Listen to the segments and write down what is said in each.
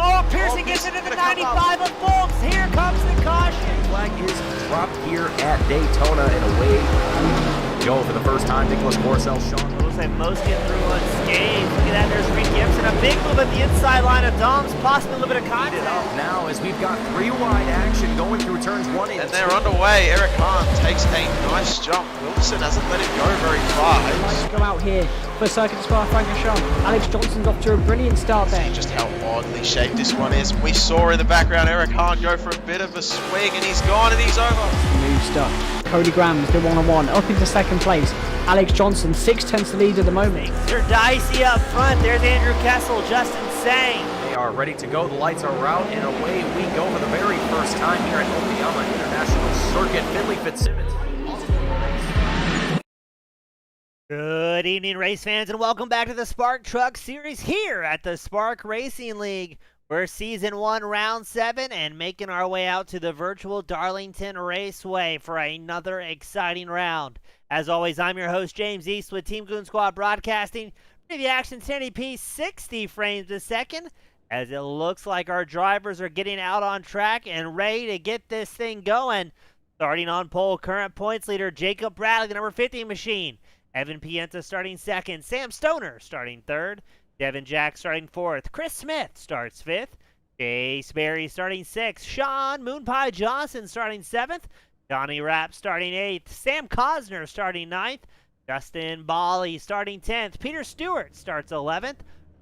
Oh, Pearson gets into the 95 of Folks. Here comes the caution. Flag is dropped here at Daytona, and away we go for the first time. Nicholas Porcel, Sean. It looks like most get through unscathed. Look at that, there's Reed Gibson. A big move at the inside line of Doms, possibly a little bit of contact. Now, as we've got three wide action going through turns 1 and 2. And they're underway. Eric Hahn takes a nice jump. Wilson hasn't let him go very far. Nice to go out here for Circuit Spa Francorchamps. Alex Johnson's off to a brilliant start there. Just how oddly shaped this one is. We saw in the background Eric Hahn go for a bit of a swing, and he's gone and he's over. New stuff. Cody Graham's the one-on-one up into second place. Alex Johnson 6/10 lead at the moment. They're dicey up front. There's Andrew Kessel, Justin Sang. They are ready to go. The lights are out, and away we go for the very first time here at Okayama International Circuit. Finley Fitzsimmons. Good evening, race fans, and welcome back to the Spark Truck Series here at the Spark Racing League. We're Season 1, Round 7, and making our way out to the virtual Darlington Raceway for another exciting round. As always, I'm your host, James East, with Team Goon Squad Broadcasting. The action 1080p 60 frames a second, as it looks like our drivers are getting out on track and ready to get this thing going. Starting on pole, current points leader Jacob Bradley, the number 50 machine. Evan Pienta starting second. Sam Stoner starting third. Devin Jack starting fourth. Chris Smith starts fifth. Chase Berry starting sixth. Sean Moonpie Johnson starting seventh. Johnny Rapp starting eighth. Sam Cosner starting ninth. Justin Bali starting 10th. Peter Stewart starts 11th.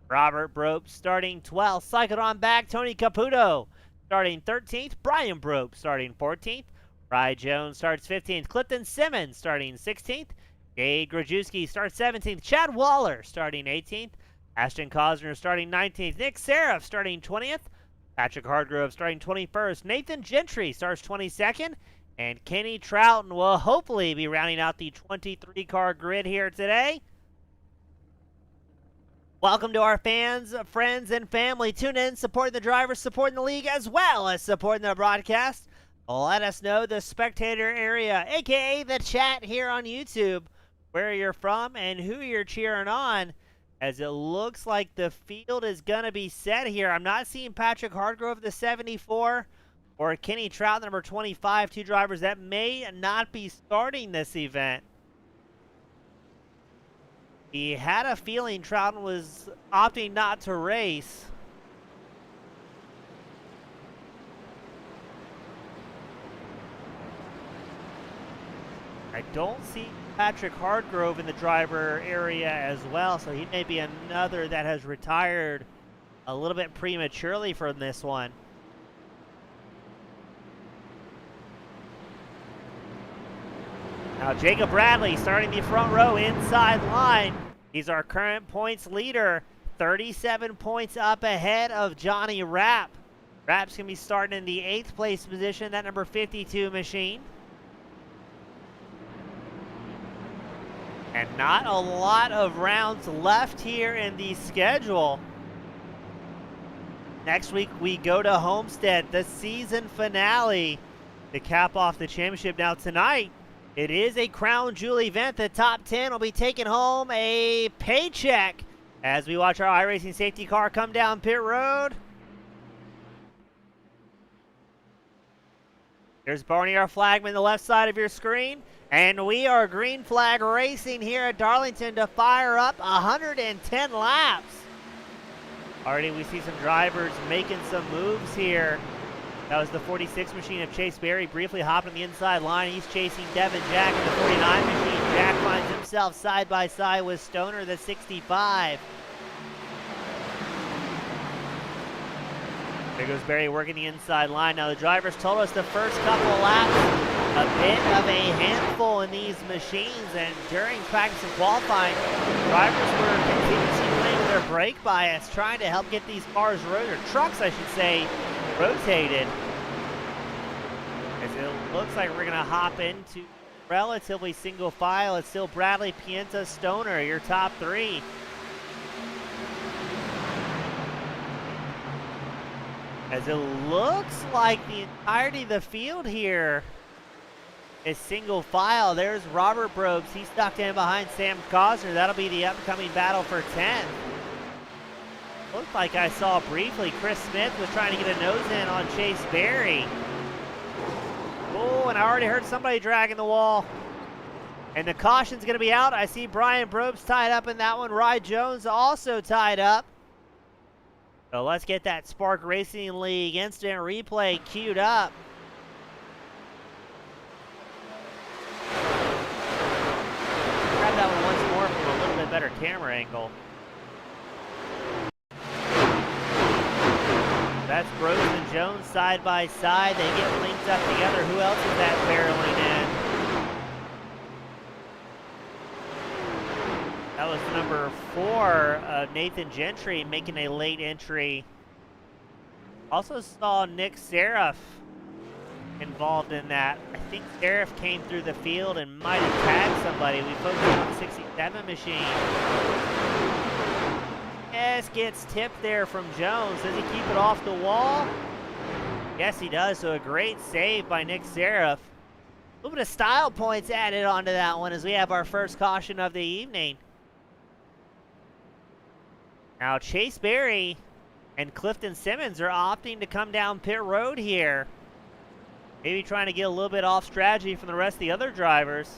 Robert Brope starting 12th. Cycled on back, Tony Caputo starting 13th. Brian Brope starting 14th. Rye Jones starts 15th. Clifton Simmons starting 16th. Jade Grajewski starts 17th. Chad Waller starting 18th. Ashton Cosner starting 19th. Nick Seraph starting 20th. Patrick Hardgrove starting 21st. Nathan Gentry starts 22nd. And Kenny Trouton will hopefully be rounding out the 23-car grid here today. Welcome to our fans, friends, and family. Tune in, supporting the drivers, supporting the league, as well as supporting the broadcast. Let us know the spectator area, a.k.a. the chat here on YouTube, where you're from and who you're cheering on, as it looks like the field is going to be set here. I'm not seeing Patrick Hardgrove, the 74, or Kenny Trout, number 25, two drivers that may not be starting this event. He had a feeling Trouton was opting not to race. I don't see Patrick Hardgrove in the driver area as well, so he may be another that has retired a little bit prematurely from this one. Now Jacob Bradley starting the front row inside line. He's our current points leader, 37 points up ahead of Johnny Rapp. Rapp's going to be starting in the 8th place position, that number 52 machine. And not a lot of rounds left here in the schedule. Next week we go to Homestead, the season finale, to cap off the championship. Now tonight, it is a crown jewel event. The top 10 will be taking home a paycheck as we watch our iRacing safety car come down pit road. There's Barney, our flagman, the left side of your screen. And we are green flag racing here at Darlington to fire up 110 laps. Already we see some drivers making some moves here. That was the 46 machine of Chase Berry briefly hopping the inside line. He's chasing Devin Jack in the 49 machine. Jack finds himself side by side with Stoner, the 65. There goes Berry working the inside line. Now the drivers told us the first couple of laps, a bit of a handful in these machines, and during practice and qualifying, drivers were continuously playing with their brake bias, trying to help get these cars, or trucks I should say, rotated. As it looks like we're going to hop into relatively single file. It's still Bradley, Pienta, Stoner, your top three. As it looks like the entirety of the field here is single file. There's Robert Brobes. He's stuck in behind Sam Cosner. That'll be the upcoming battle for 10th. like I saw briefly Chris Smith was trying to get a nose in on Chase Berry. Oh, and I already heard somebody dragging the wall. And the caution's going to be out. I see Brian Probst tied up in that one. Rye Jones also tied up. So let's get that Spark Racing League instant replay queued up. Grab that one once more from a little bit better camera angle. That's Probst and Jones side by side. They get linked up together. Who else is that barreling in? That was number 4, Nathan Gentry, making a late entry. Also saw Nick Seraph involved in that. I think Seraph came through the field and might have tagged somebody. We focused on the 67 machine. Yes, gets tipped there from Jones. Does he keep it off the wall? Yes, he does. So a great save by Nick Seraph. A little bit of style points added onto that one as we have our first caution of the evening. Now Chase Berry and Clifton Simmons are opting to come down pit road here. Maybe trying to get a little bit off strategy from the rest of the other drivers.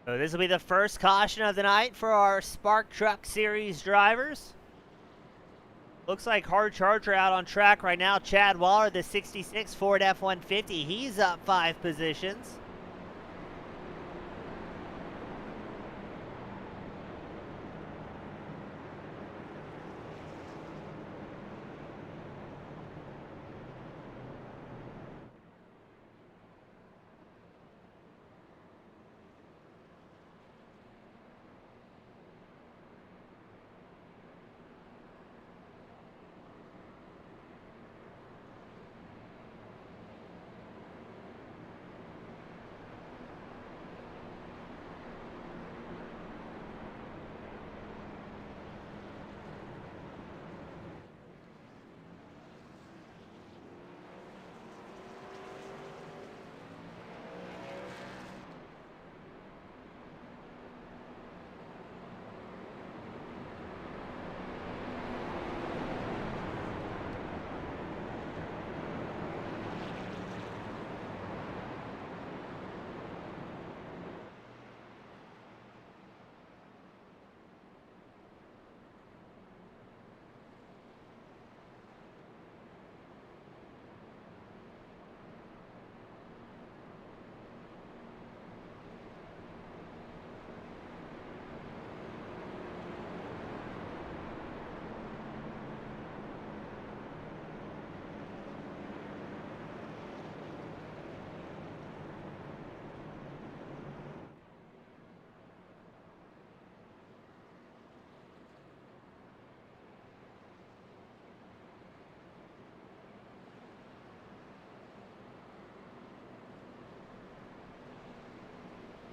So this will be the first caution of the night for our Spark Truck Series drivers. Looks like Hard Charger out on track right now. Chad Waller, the 66 Ford F-150, he's up 5 positions.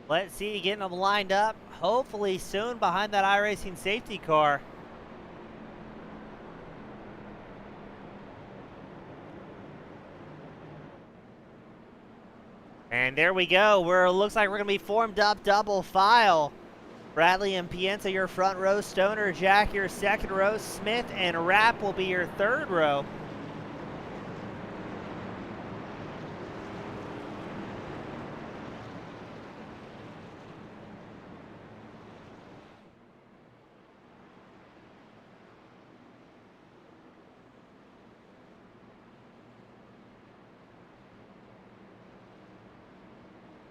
Let's see, getting them lined up, hopefully soon behind that iRacing safety car. And there we go. Looks like we're going to be formed up double file. Bradley and Pienza, your front row. Stoner, Jack, your second row. Smith and Rapp will be your third row.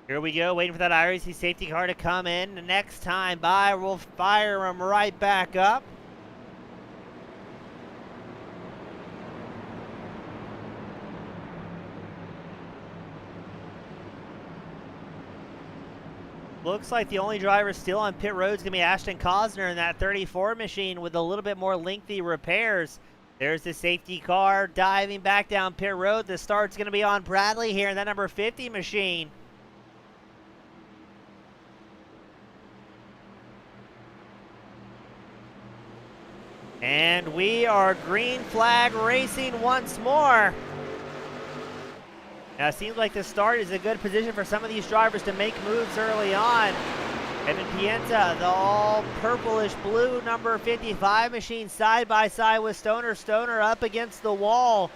Here we go, waiting for that iRacing safety car to come in. The next time by, we'll fire them right back up. Looks like the only driver still on pit road is going to be Ashton Cosner in that 34 machine with a little bit more lengthy repairs. There's the safety car diving back down pit road. The start's going to be on Bradley here in that number 50 machine. And we are green flag racing once more. Now, it seems like the start is a good position for some of these drivers to make moves early on. Evan Pienta, the all purplish blue number 55 machine, side by side with Stoner. Stoner up against the wall.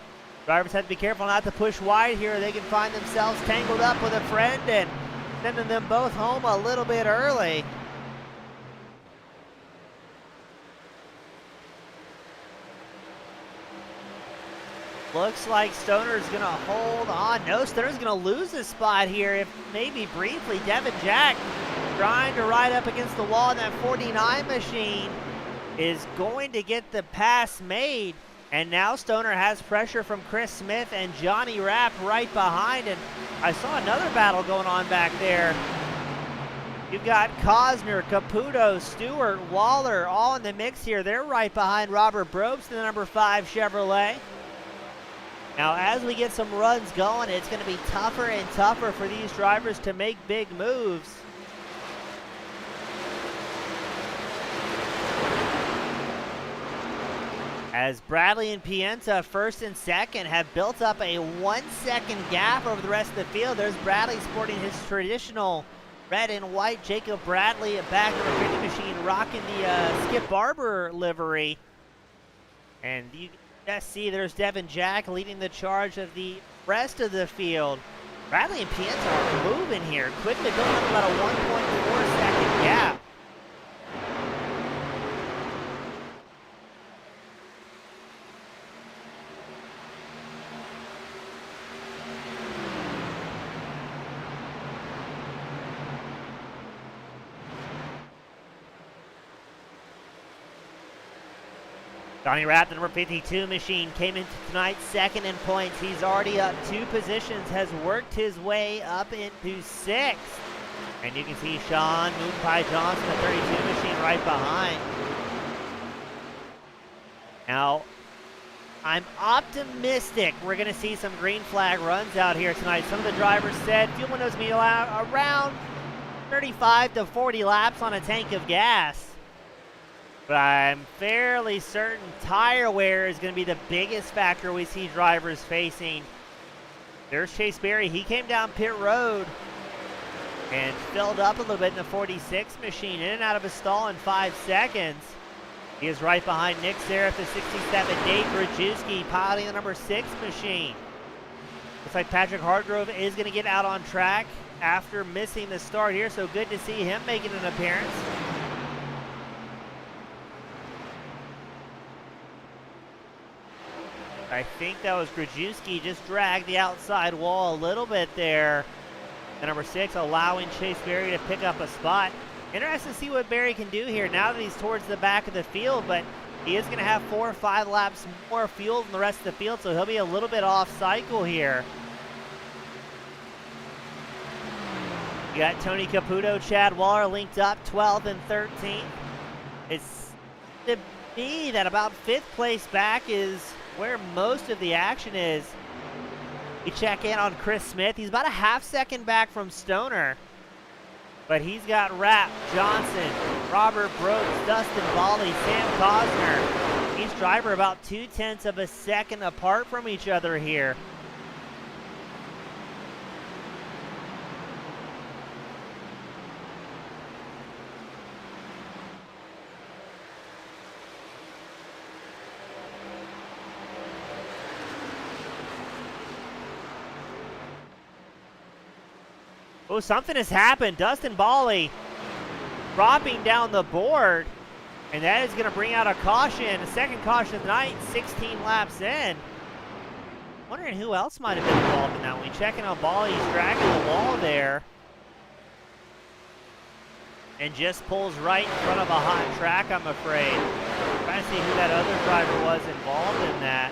Drivers have to be careful not to push wide here. They can find themselves tangled up with a friend and sending them both home a little bit early. Looks like Stoner's going to hold on. No, Stoner's going to lose his spot here, if maybe briefly. Devin Jack trying to ride up against the wall, and that 49 machine is going to get the pass made. And now Stoner has pressure from Chris Smith and Johnny Rapp right behind. And I saw another battle going on back there. You've got Cosner, Caputo, Stewart, Waller all in the mix here. They're right behind Robert Brobst in the number 5 Chevrolet. Now, as we get some runs going, it's going to be tougher and tougher for these drivers to make big moves. As Bradley and Pienta, first and second, have built up a 1 second gap over the rest of the field. There's Bradley sporting his traditional red and white Jacob Bradley back number 50 machine, rocking the Skip Barber livery. And you just see there's Devin Jack leading the charge of the rest of the field. Bradley and Pienta are moving here, quickly building up about a 1.4 second gap. Johnny Rapp, the number 52 machine, came into tonight's second in points. He's already up 2 positions, has worked his way up into 6th. And you can see Sean Moonpie Johnson, the 32 machine, right behind. Now, I'm optimistic we're going to see some green flag runs out here tonight. Some of the drivers said fuel windows will be around 35 to 40 laps on a tank of gas. But I'm fairly certain tire wear is going to be the biggest factor we see drivers facing. There's Chase Berry. He came down pit road and filled up a little bit in the 46 machine, in and out of his stall in 5 seconds. He is right behind Nick Seraph, the 67. Dave Brzezinski piloting the number 6 machine. Looks like Patrick Hargrove is going to get out on track after missing the start here, so good to see him making an appearance. I think that was Grajewski, just dragged the outside wall a little bit there. The number 6 allowing Chase Berry to pick up a spot. Interesting to see what Berry can do here now that he's towards the back of the field, but he is going to have 4 or 5 laps more fuel than the rest of the field, so he'll be a little bit off cycle here. You got Tony Caputo, Chad Waller linked up 12th and 13th. It's to me that about 5th place back is where most of the action is. We check in on Chris Smith. He's about a half second back from Stoner. But he's got Rapp, Johnson, Robert Brooks, Dustin Bally, Sam Cosner. Each driver about 0.2 of a second apart from each other here. Oh, something has happened. Dustin Bally dropping down the board, and that is going to bring out a caution, a second caution of the night, 16 laps in. Wondering who else might have been involved in that one. Checking on Bally, he's dragging the wall there, and just pulls right in front of a hot track, I'm afraid. Trying to see who that other driver was involved in that.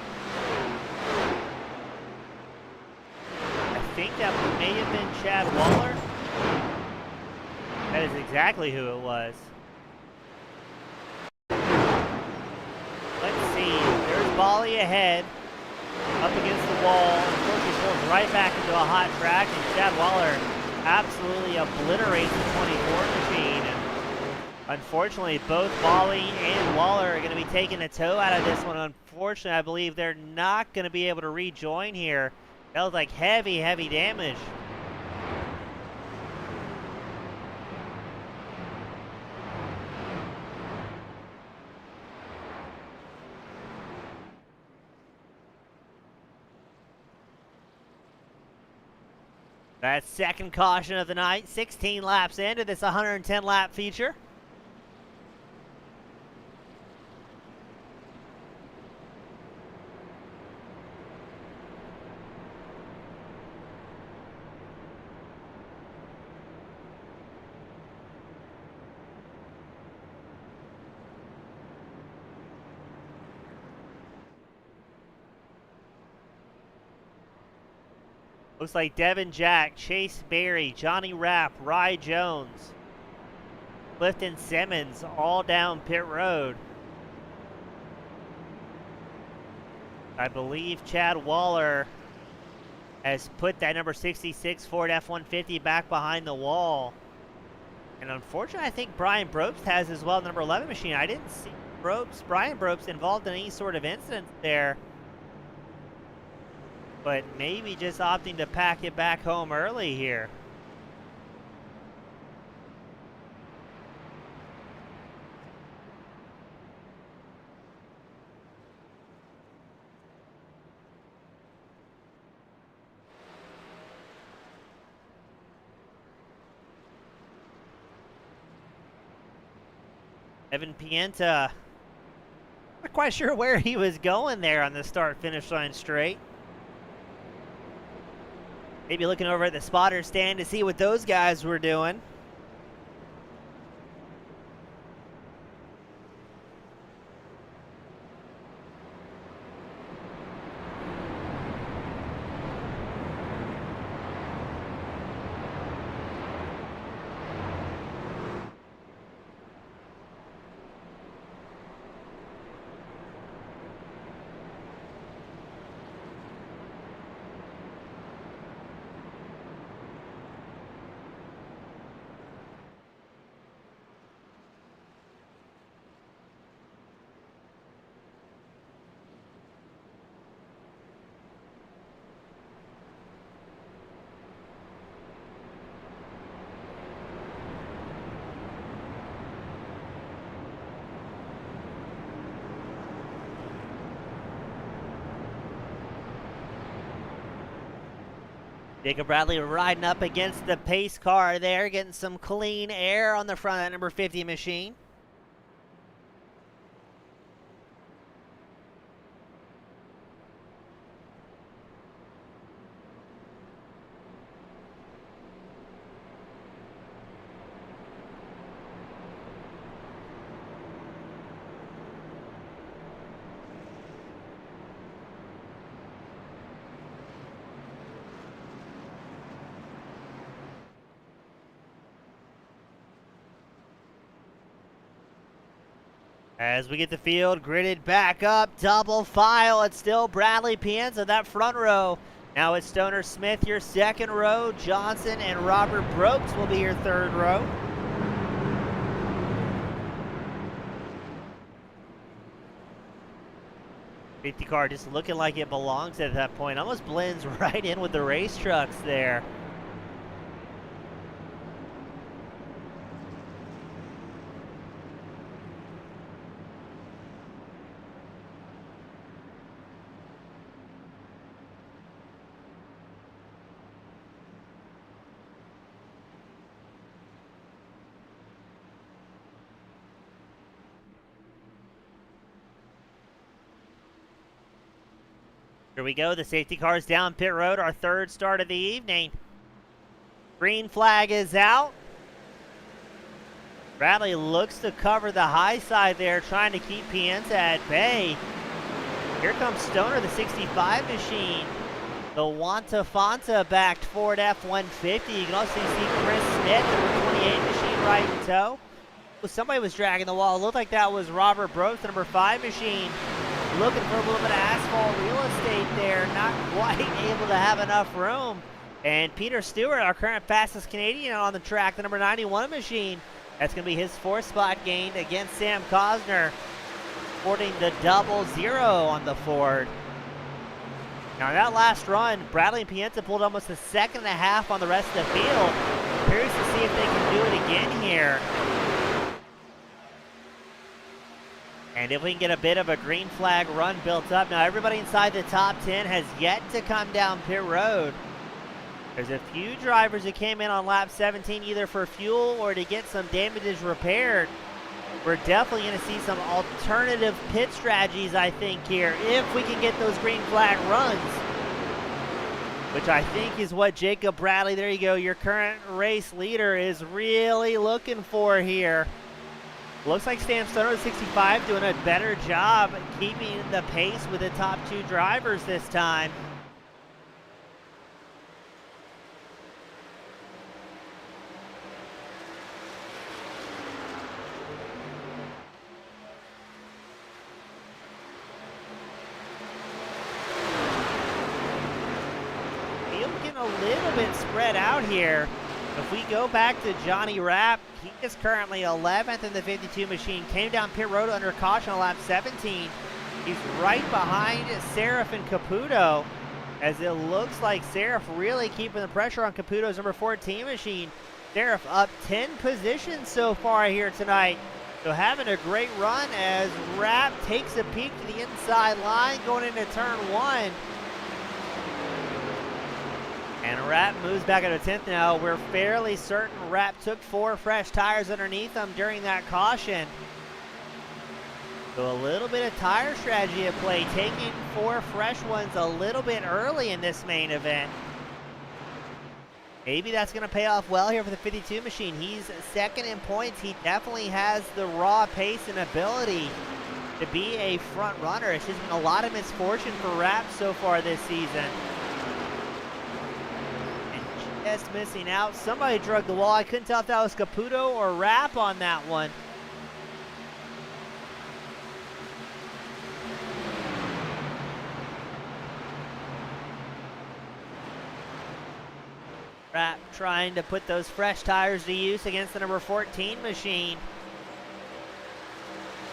I think that may have been Chad Waller. That is exactly who it was. Let's see. There's Bolly ahead. Up against the wall. Unfortunately, pulls right back into a hot track. And Chad Waller absolutely obliterates the 24 machine. And unfortunately, both Bolly and Waller are going to be taking a toe out of this one. Unfortunately, I believe they're not going to be able to rejoin here. That was like heavy, heavy damage. That second caution of the night, 16 laps into this 110 lap feature. Looks like Devin Jack, Chase Berry, Johnny Rapp, Rye Jones, Clifton Simmons all down pit road. I believe Chad Waller has put that number 66 Ford F-150 back behind the wall. And unfortunately, I think Brian Brobst has as well, the number 11 machine. I didn't see Brian Brobst involved in any sort of incident there. But maybe just opting to pack it back home early here. Evan Pienta, not quite sure where he was going there on the start-finish line straight. Maybe looking over at the spotter stand to see what those guys were doing. Jacob Bradley riding up against the pace car there, getting some clean air on the front of that number 50 machine. As we get the field gridded back up, double file, it's still Bradley Pienza, that front row. Now it's Stoner Smith, your second row. Johnson and Robert Brooks will be your third row. Safety car just looking like it belongs at that point. Almost blends right in with the race trucks there. Here we go, the safety car's down pit road, our third start of the evening. Green flag is out. Bradley looks to cover the high side there, trying to keep Pienza at bay. Here comes Stoner, the 65 machine. The Wanta Fonta backed Ford F-150. You can also see Chris Smith, the 28 machine, right in tow. Oh, somebody was dragging the wall. It looked like that was Robert Brooks, the number 5 machine. Looking for a little bit of asphalt real estate there. Not quite able to have enough room. And Peter Stewart, our current fastest Canadian on the track, the number 91 machine. That's going to be his 4th spot gained against Sam Cosner, sporting the 00 on the Ford. Now, in that last run, Bradley and Pienza pulled almost a second and a half on the rest of the field. Curious to see if they can do it again here. And if we can get a bit of a green flag run built up. Now, everybody inside the top 10 has yet to come down pit road. There's a few drivers who came in on lap 17 either for fuel or to get some damages repaired. We're definitely going to see some alternative pit strategies, I think, here, if we can get those green flag runs, which I think is what Jacob Bradley, there you go, your current race leader, is really looking for here. Looks like Sam Stoner 65 doing a better job keeping the pace with the top 2 drivers this time. A little bit spread out here. If we go back to Johnny Rapp, he is currently 11th in the 52 machine. Came down pit road under caution on lap 17. He's right behind Seraph and Caputo, as it looks like Seraph really keeping the pressure on Caputo's number 14 machine. Seraph up 10 positions so far here tonight. So having a great run as Rapp takes a peek to the inside line going into turn 1. And Rapp moves back into 10th now. We're fairly certain Rapp took 4 fresh tires underneath him during that caution. So a little bit of tire strategy at play, taking 4 fresh ones a little bit early in this main event. Maybe that's going to pay off well here for the 52 machine. He's 2nd in points. He definitely has the raw pace and ability to be a front runner. It's just been a lot of misfortune for Rapp so far this season. Just missing out. Somebody drug the wall. I couldn't tell if that was Caputo or Rapp on that one. Rapp trying to put those fresh tires to use against the number 14 machine.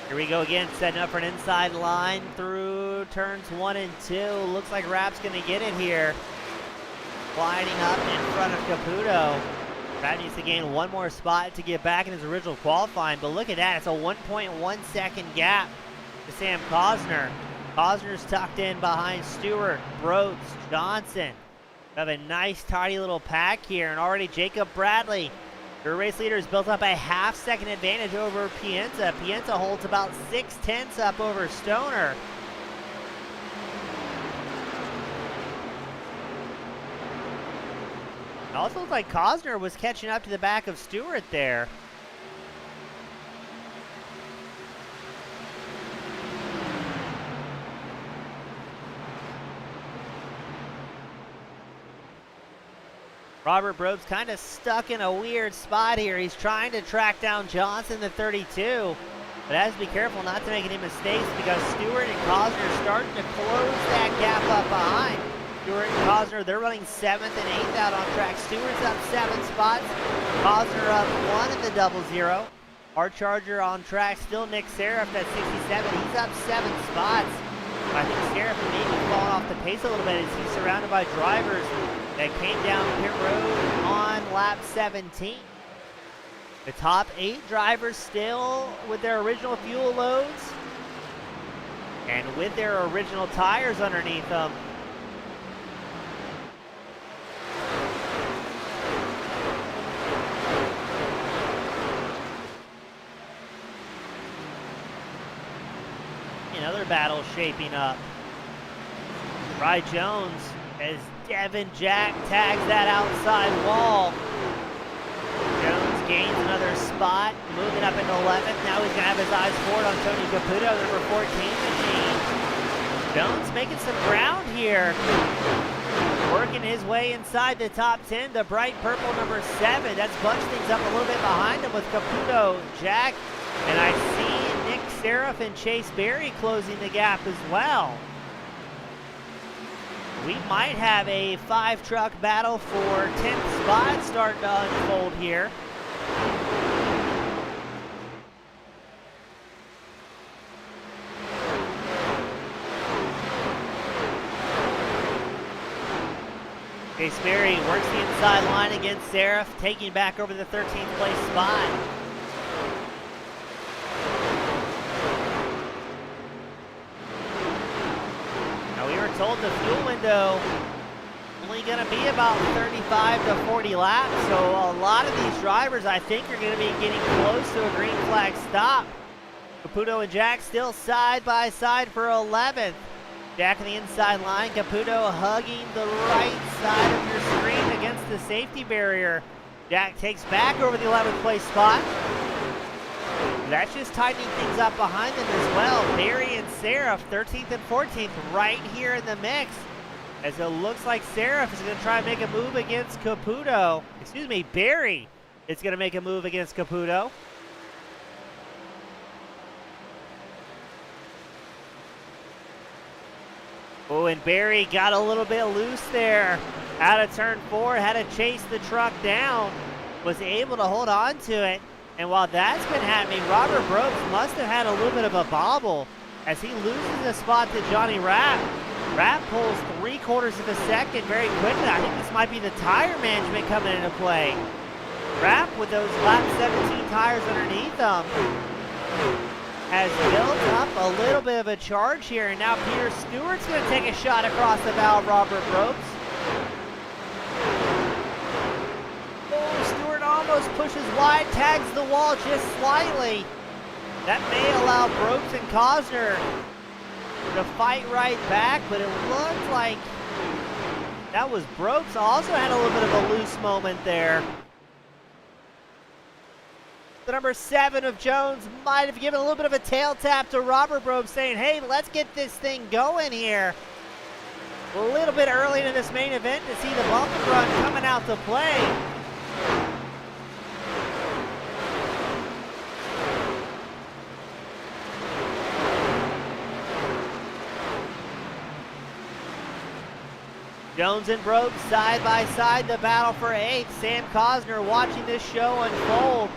Here we go again, setting up for an inside line through turns 1 and 2. Looks like Rapp's going to get it here. Gliding up in front of Caputo. Rapp needs to gain 1 more spot to get back in his original qualifying, but look at that. It's a 1.1 second gap to Sam Cosner. Cosner's tucked in behind Stewart, Broats, Johnson. We have a nice, tidy little pack here, and already Jacob Bradley, your race leader, has built up a half-second advantage over Pienza. Pienza holds about 6/10 up over Stoner. It also looked like Cosner was catching up to the back of Stewart there. Robert Brogues kind of stuck in a weird spot here. He's trying to track down Johnson, the 32, but has to be careful not to make any mistakes because Stewart and Cosner are starting to close that gap up behind. Stewart and Cosner, they're running 7th and 8th out on track. Stewart's up 7 spots. Cosner up 1 in the 00. Our Charger on track, still Nick Seraph at 67. He's up 7 spots. I think Seraph may be falling off the pace a little bit as he's surrounded by drivers that came down pit road on lap 17. The top 8 drivers still with their original fuel loads and with their original tires underneath them. Another battle shaping up. Rye Jones, as Devin Jack tags that outside wall. Jones gains another spot, moving up into 11th. Now he's going to have his eyes forward on Tony Caputo, number 14 machine. Jones making some ground here. working his way inside the top 10, the bright purple number 7. That's bunched things up a little bit behind him with Caputo, Jack, and I see Nick Seraph and Chase Berry closing the gap as well. We might have a 5-truck battle for 10th spot starting to unfold here. Chase Berry works the inside line against Seraph, taking back over the 13th place spot. Now we were told the fuel window only going to be about 35 to 40 laps, so a lot of these drivers I think are going to be getting close to a green flag stop. Caputo and Jack still side by side for 11th. Jack on the inside line, Caputo hugging the right side of your screen against the safety barrier. Jack takes back over the 11th place spot. That's just tightening things up behind them as well. Berry and Seraph, 13th and 14th, right here in the mix. As it looks like Seraph is going to try and make a move against Caputo. Excuse me, Berry is going to make a move against Caputo. Oh, and Berry got a little bit loose there. Out of turn 4, had to chase the truck down. Was able to hold on to it. And while that's been happening, Robert Brooks must have had a little bit of a bobble as he loses the spot to Johnny Rapp. Rapp pulls 3/4 of a second very quickly. I think this might be the tire management coming into play. Rapp with those lap 17 tires underneath him has built up a little bit of a charge here, and now Peter Stewart's going to take a shot across the bow of Robert Brooks. Oh, Stewart almost pushes wide, tags the wall just slightly. That may allow Brooks and Cosner to fight right back, but it looked like that was Brooks. Also had a little bit of a loose moment there. The number 7 of Jones might have given a little bit of a tail tap to Robert Brooks, saying, hey, let's get this thing going here. A little bit early in this main event to see the bump and run coming out to play. Jones and Brooks side by side, the battle for 8th. Sam Cosner watching this show unfold.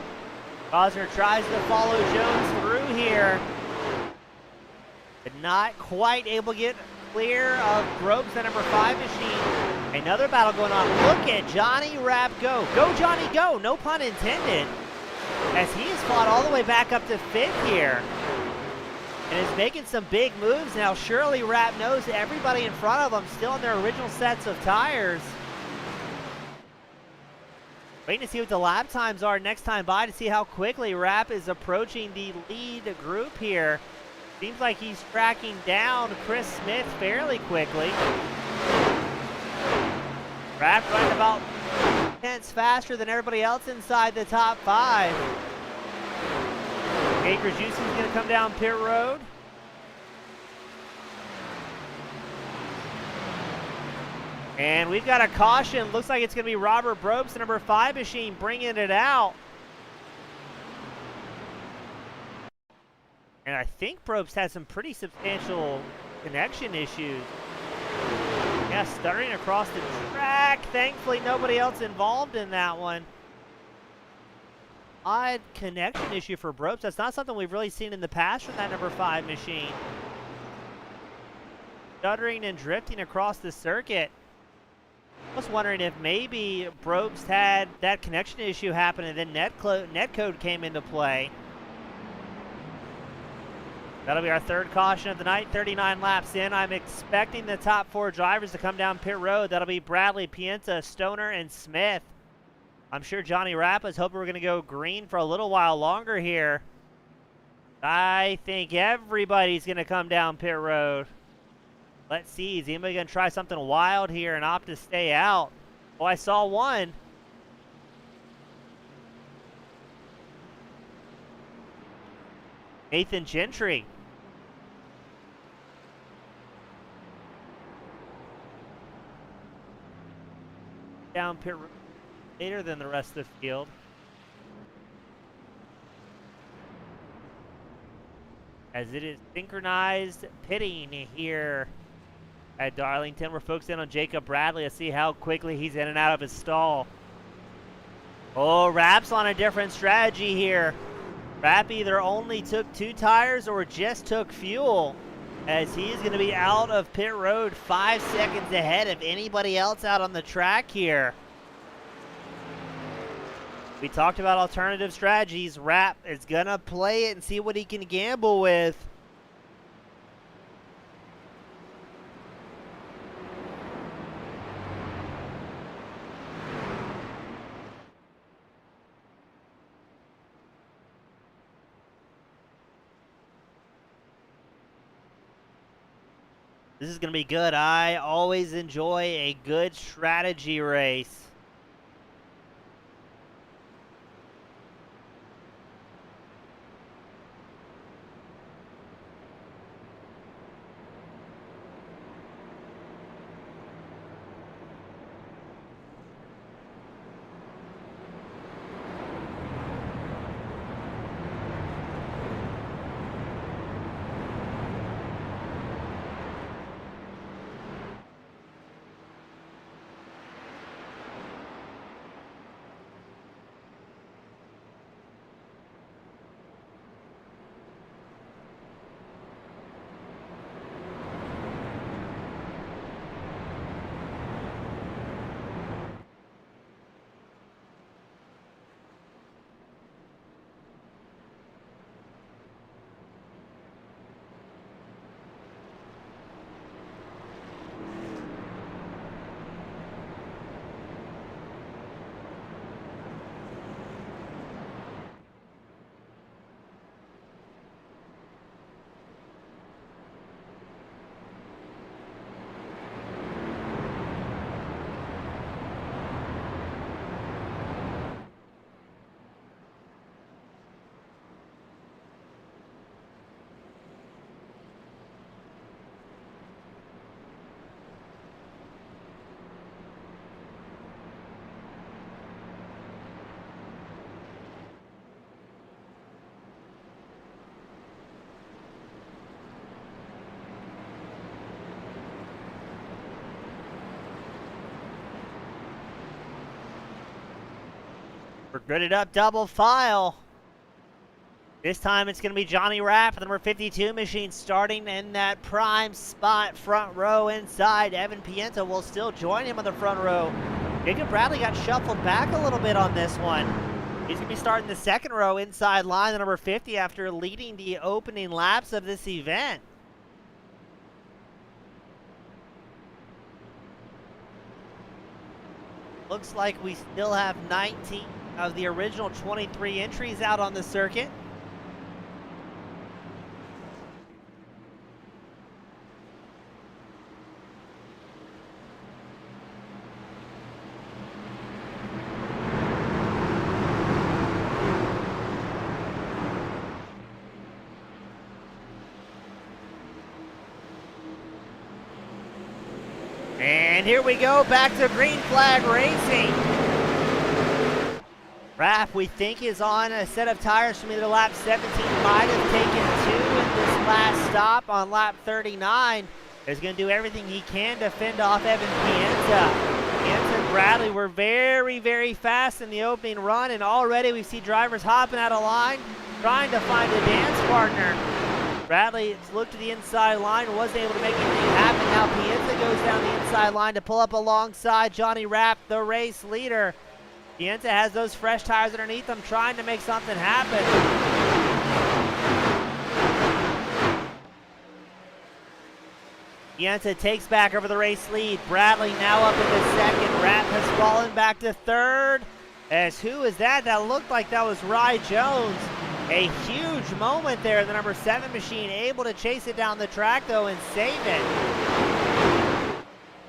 Cosner tries to follow Jones through here, but not quite able to get clear of Brooks, the number 5 machine. Another battle going on. Look at Johnny Rapp go. Go, Johnny, go. No pun intended. As he has fought all the way back up to 5th here and is making some big moves now. Surely Rapp knows everybody in front of him still in their original sets of tires. Waiting to see what the lap times are next time by to see how quickly Rapp is approaching the lead group here. Seems like he's tracking down Chris Smith fairly quickly. Rapp running about 10ths faster than everybody else inside the top 5. Baker Juicy's going to come down pit road. And we've got a caution. Looks like it's going to be Robert Brooks, the number 5 machine, bringing it out. And I think Brooks had some pretty substantial connection issues. Yeah, stuttering across the track. Thankfully, nobody else involved in that one. Odd connection issue for Brooks. That's not something we've really seen in the past from that number 5 machine. Stuttering and drifting across the circuit. I was wondering if maybe Brooks had that connection issue happen and then netcode came into play. That'll be our 3rd caution of the night, 39 laps in. I'm expecting the top 4 drivers to come down pit road. That'll be Bradley, Pienta, Stoner, and Smith. I'm sure Johnny Rapp is hoping we're going to go green for a little while longer here. I think everybody's going to come down pit road. Let's see, is anybody going to try something wild here and opt to stay out? Oh, I saw one. Nathan Gentry. down pit road later than the rest of the field. As it is synchronized pitting here at Darlington. We're focusing on Jacob Bradley to see how quickly he's in and out of his stall. Oh, Rapp's on a different strategy here. Rapp either only took 2 tires or just took fuel, as he's going to be out of pit road 5 seconds ahead of anybody else out on the track here. We talked about alternative strategies. Rapp is going to play it and see what he can gamble with. This is going to be good. I always enjoy a good strategy race. We're gridded up double file. This time it's going to be Johnny Rapp, the number 52 machine, starting in that prime spot, front row inside. Evan Pienta will still join him on the front row. Jacob Bradley got shuffled back a little bit on this one. He's going to be starting the second row inside line, the number 50, after leading the opening laps of this event. Looks like we still have 19 of the original 23 entries out on the circuit. And here we go, back to green flag racing. Rapp, we think, is on a set of tires from either lap 17, might have taken 2 in this last stop on lap 39. Is going to do everything he can to fend off Evan Pienta. Pienta and Bradley were very, very fast in the opening run, and already we see drivers hopping out of line, trying to find a dance partner. Bradley looked to the inside line, wasn't able to make anything happen. Now Pienta goes down the inside line to pull up alongside Johnny Rapp, the race leader. Pienta has those fresh tires underneath him, trying to make something happen. Pienta takes back over the race lead. Bradley now up into second. Rapp has fallen back to third. As who is that? That looked like that was Rye Jones. A huge moment there. The number 7 machine able to chase it down the track, though, and save it.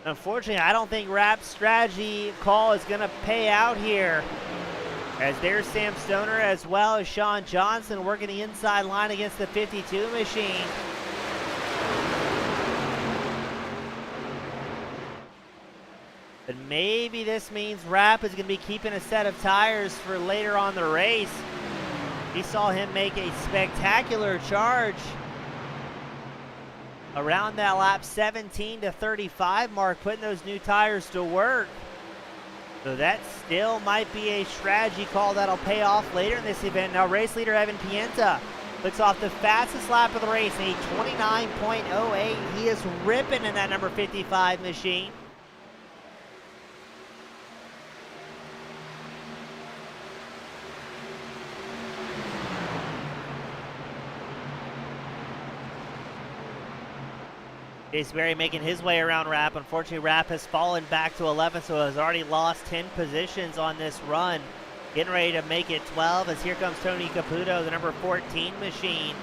Unfortunately, I don't think Rapp's strategy call is going to pay out here. As there's Sam Stoner as well as Sean Johnson working the inside line against the 52 machine. But maybe this means Rapp is going to be keeping a set of tires for later on the race. We saw him make a spectacular charge around that lap 17 to 35 mark, putting those new tires to work. So that still might be a strategy call that'll pay off later in this event. Now race leader Evan Pienta looks off the fastest lap of the race, a 29.08. He is ripping in that number 55 machine. Chase Berry making his way around Rapp. Unfortunately, Rapp has fallen back to 11, so has already lost 10 positions on this run. Getting ready to make it 12 as here comes Tony Caputo, the number 14 machine,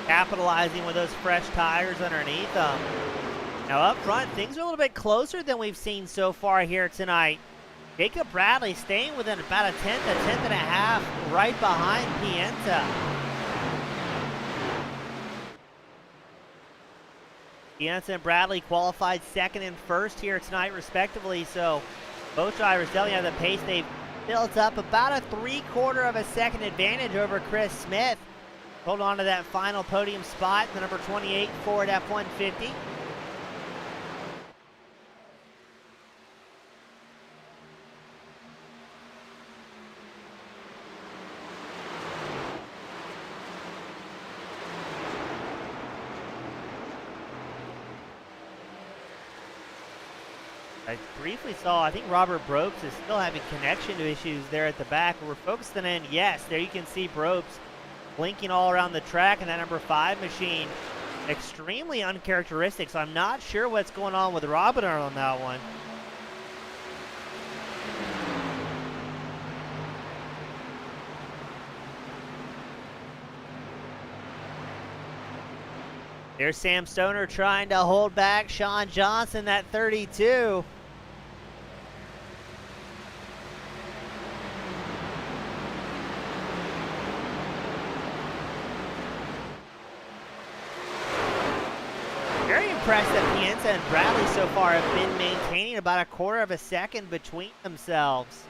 capitalizing with those fresh tires underneath them. Now up front, things are a little bit closer than we've seen so far here tonight. Jacob Bradley staying within about a tenth and a half, right behind Pienta. Pienta and Bradley qualified second and first here tonight, respectively. So both drivers definitely have the pace. They've built up about a 3/4 of a second advantage over Chris Smith. Hold on to that final podium spot, the number 28 Ford F-150. I briefly saw, I think Robert Brobes is still having connection issues there at the back. We're focusing in, yes, there you can see Brobes blinking all around the track in that number 5 machine. Extremely uncharacteristic, so I'm not sure what's going on with Robert on that one. There's Sam Stoner trying to hold back Sean Johnson, that 32. Very impressed that Pienta and Bradley so far have been maintaining about 1/4 of a second between themselves.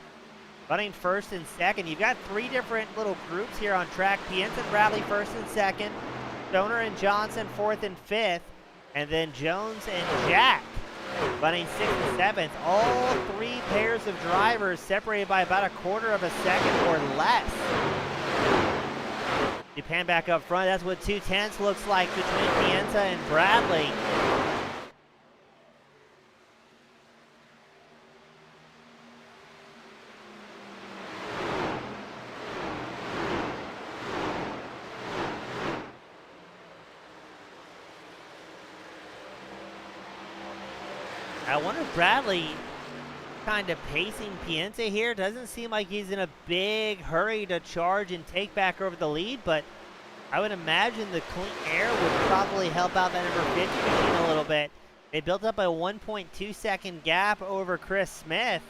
Running first and second. You've got 3 different little groups here on track. Pienta and Bradley first and second. Stoner and Johnson 4th and 5th, and then Jones and Jack running 6th and 7th. All 3 pairs of drivers separated by about 1/4 of a second or less. You pan back up front, that's what 2/10 looks like between Pienta and Bradley. I wonder if Bradley kind of pacing Pienta here. Doesn't seem like he's in a big hurry to charge and take back over the lead, but I would imagine the clean air would probably help out that number 50 machine a little bit. They built up a 1.2 second gap over Chris Smith.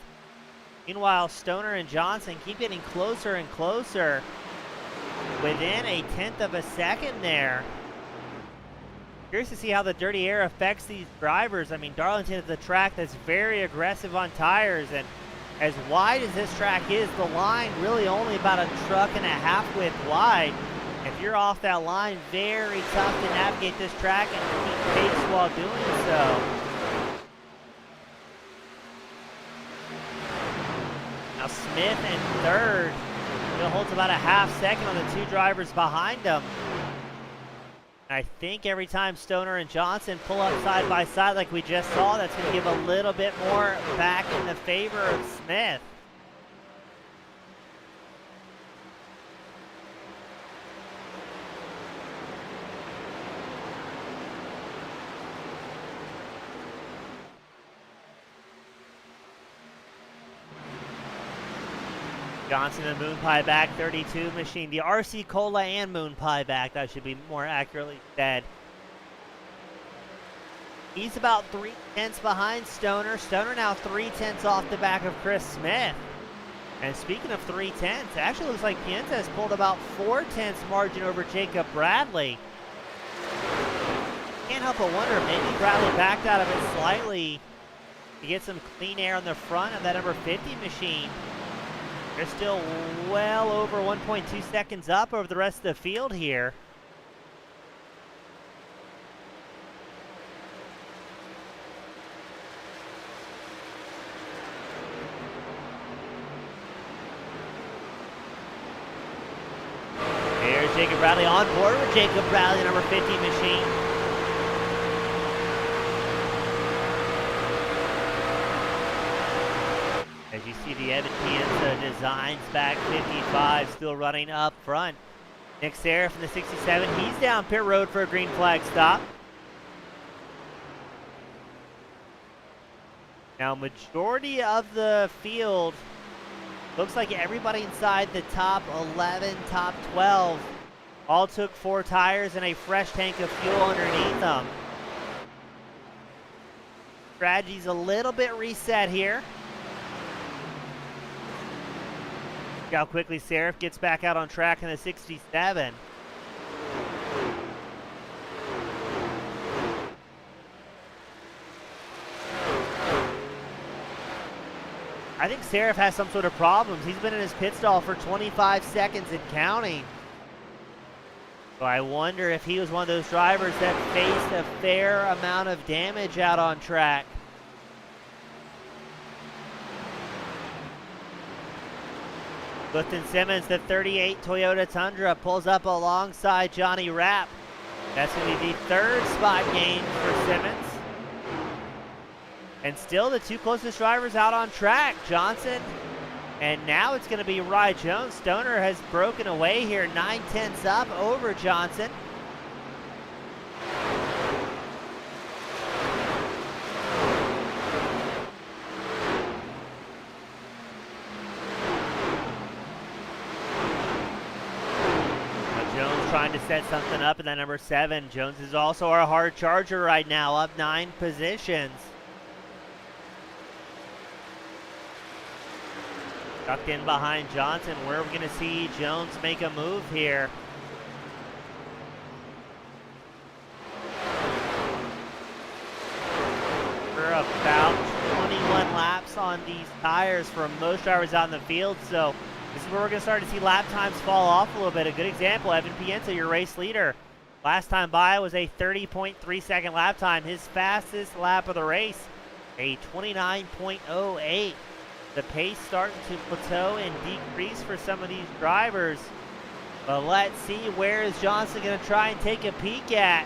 Meanwhile, Stoner and Johnson keep getting closer and closer, within a 1/10 of a second there. Curious to see how the dirty air affects these drivers. I mean, Darlington is a track that's very aggressive on tires, and as wide as this track is, the line really only about 1.5 truck width wide. If you're off that line, very tough to navigate this track and keep pace while doing so. Now Smith in 3rd. Still holds about 1/2 second on the 2 drivers behind him. I think every time Stoner and Johnson pull up side by side like we just saw, that's going to give a little bit more back in the favor of Smith. Johnson and Moon Pie back, 32 machine. The RC Cola and Moon Pie back, that should be more accurately said. He's about 3/10 behind Stoner. Stoner now 3/10 off the back of Chris Smith. And speaking of 3/10, it actually looks like Pienta has pulled about 4/10 margin over Jacob Bradley. Can't help but wonder, maybe Bradley backed out of it slightly to get some clean air on the front of that number 50 machine. They're still well over 1.2 seconds up over the rest of the field here. There's Jacob Bradley on board with Jacob Bradley, number 50 machine. As you see the Evan Pienza Designs back 55 still running up front. Nick Serra from the 67, he's down pit road for a green flag stop. Now majority of the field, looks like everybody inside the top 11, top 12, all took 4 tires and a fresh tank of fuel underneath them. Strategy's a little bit reset here. Look how quickly Seraph gets back out on track in the 67. I think Seraph has some sort of problems. He's been in his pit stall for 25 seconds and counting. So I wonder if he was one of those drivers that faced a fair amount of damage out on track. Clifton Simmons, the 38 Toyota Tundra, pulls up alongside Johnny Rapp. That's going to be the 3rd spot gain for Simmons. And still the 2 closest drivers out on track, Johnson, and now it's going to be Rye Jones. Stoner has broken away here, 9/10 up over Johnson. Jones trying to set something up in that number 7. Jones is also our hard charger right now, up 9 positions. Tucked in behind Johnson. Where are we going to see Jones make a move here? We're about 21 laps on these tires for most drivers out in the field, so this is where we're going to start to see lap times fall off a little bit. A good example, Evan Pienza, your race leader. Last time by was a 30.3 second lap time. His fastest lap of the race, a 29.08. The pace starting to plateau and decrease for some of these drivers. But let's see, where is Johnson going to try and take a peek at?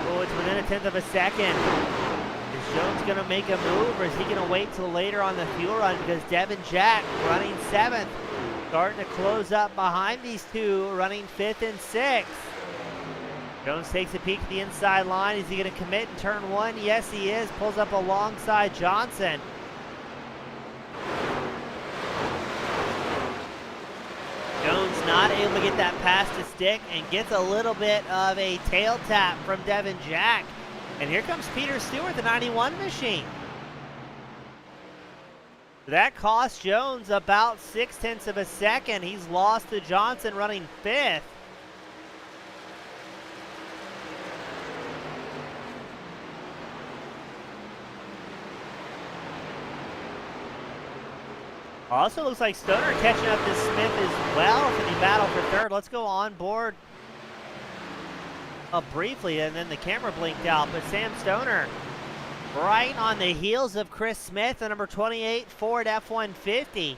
Oh, it's within a 1/10 of a second. Is Jones going to make a move, or is he going to wait till later on the fuel run? Because Devin Jack running 7th. Starting to close up behind these 2, running 5th and 6th. Jones takes a peek at the inside line. Is he going to commit in turn 1? Yes, he is. Pulls up alongside Johnson. Jones not able to get that pass to stick and gets a little bit of a tail tap from Devin Jack. And here comes Peter Stewart, the 91 machine. That cost Jones about 0.6 of a second. He's lost to Johnson running 5th. Also looks like Stoner catching up to Smith as well for the battle for 3rd. Let's go on board briefly, and then the camera blinked out, but Sam Stoner right on the heels of Chris Smith, the number 28 Ford F-150.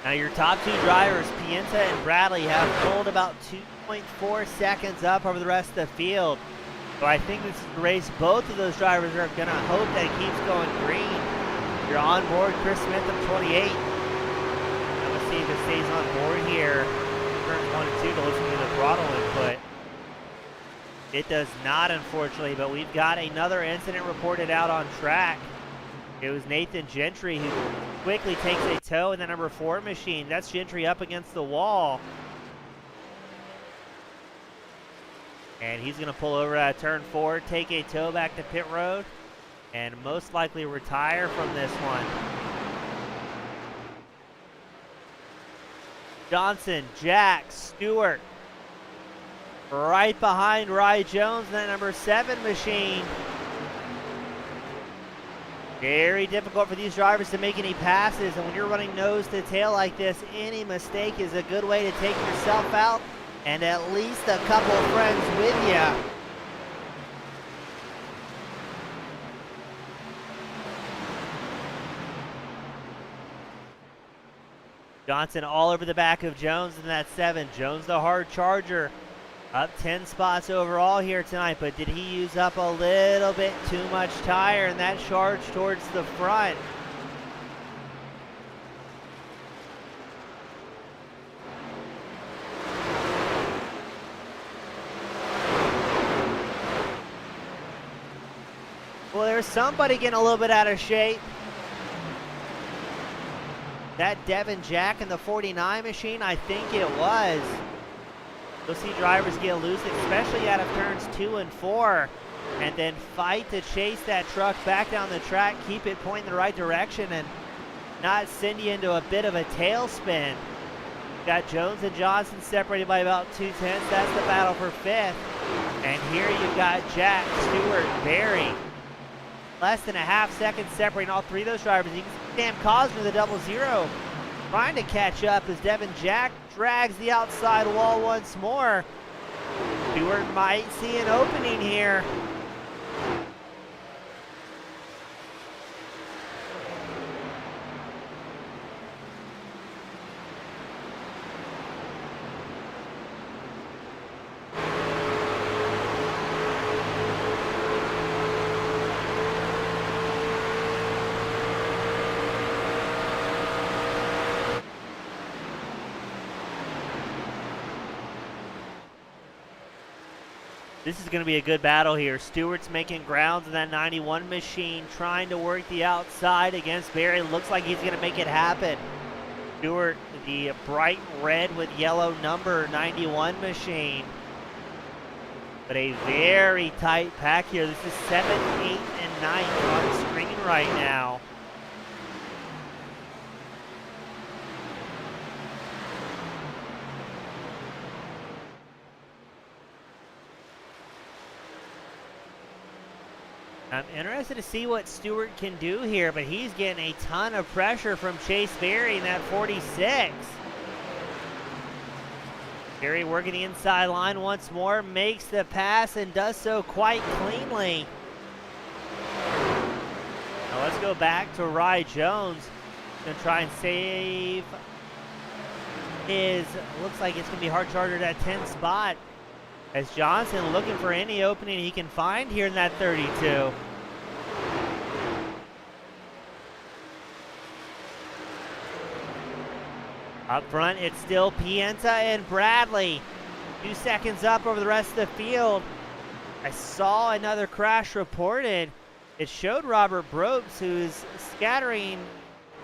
Now your top 2 drivers, Pienza and Bradley, have pulled about 2.4 seconds up over the rest of the field. So I think this is the race both of those drivers are going to hope that it keeps going green. You're on board, Chris Smith of 28. And let's see if it stays on board here. Turns 1 and 2 to listen to the throttle input. It does not, unfortunately, but we've got another incident reported out on track. It was Nathan Gentry who quickly takes a tow in the number 4 machine. That's Gentry up against the wall. And he's going to pull over at turn 4, take a tow back to pit road, and most likely retire from this one. Johnson, Jack, Stewart, right behind Rye Jones in that number 7 machine. Very difficult for these drivers to make any passes, and when you're running nose to tail like this, any mistake is a good way to take yourself out and at least a couple of friends with you. Johnson all over the back of Jones in that 7. Jones the hard charger. Up 10 spots overall here tonight, but did he use up a little bit too much tire in that charge towards the front? Well, there's somebody getting a little bit out of shape. That Devin Jack in the 49 machine, I think it was. You'll see drivers get loose, especially out of turns 2 and 4, and then fight to chase that truck back down the track, keep it pointing the right direction, and not send you into a bit of a tailspin. Got Jones and Johnson separated by about 2/10. That's the battle for 5th. And here you've got Jack, Stewart, Barry. Less than a half second separating all 3 of those drivers. You can see Sam Cosner, the 00, trying to catch up as Devin Jack drags the outside wall once more. Stewart might see an opening here. This is going to be a good battle here. Stewart's making grounds in that 91 machine, trying to work the outside against Barry. Looks like he's going to make it happen. Stewart, the bright red with yellow number 91 machine. But a very tight pack here. This is 7th, 8th, and 9th on screen right now. I'm interested to see what Stewart can do here, but he's getting a ton of pressure from Chase Berry in that 46. Berry working the inside line once more, makes the pass and does so quite cleanly. Now let's go back to Rye Jones. Gonna try and save his, looks like it's gonna be hard chartered at 10th spot. As Johnson looking for any opening he can find here in that 32. Up front, it's still Pienta and Bradley. 2 seconds up over the rest of the field. I saw another crash reported. It showed Robert Brobes, who's scattering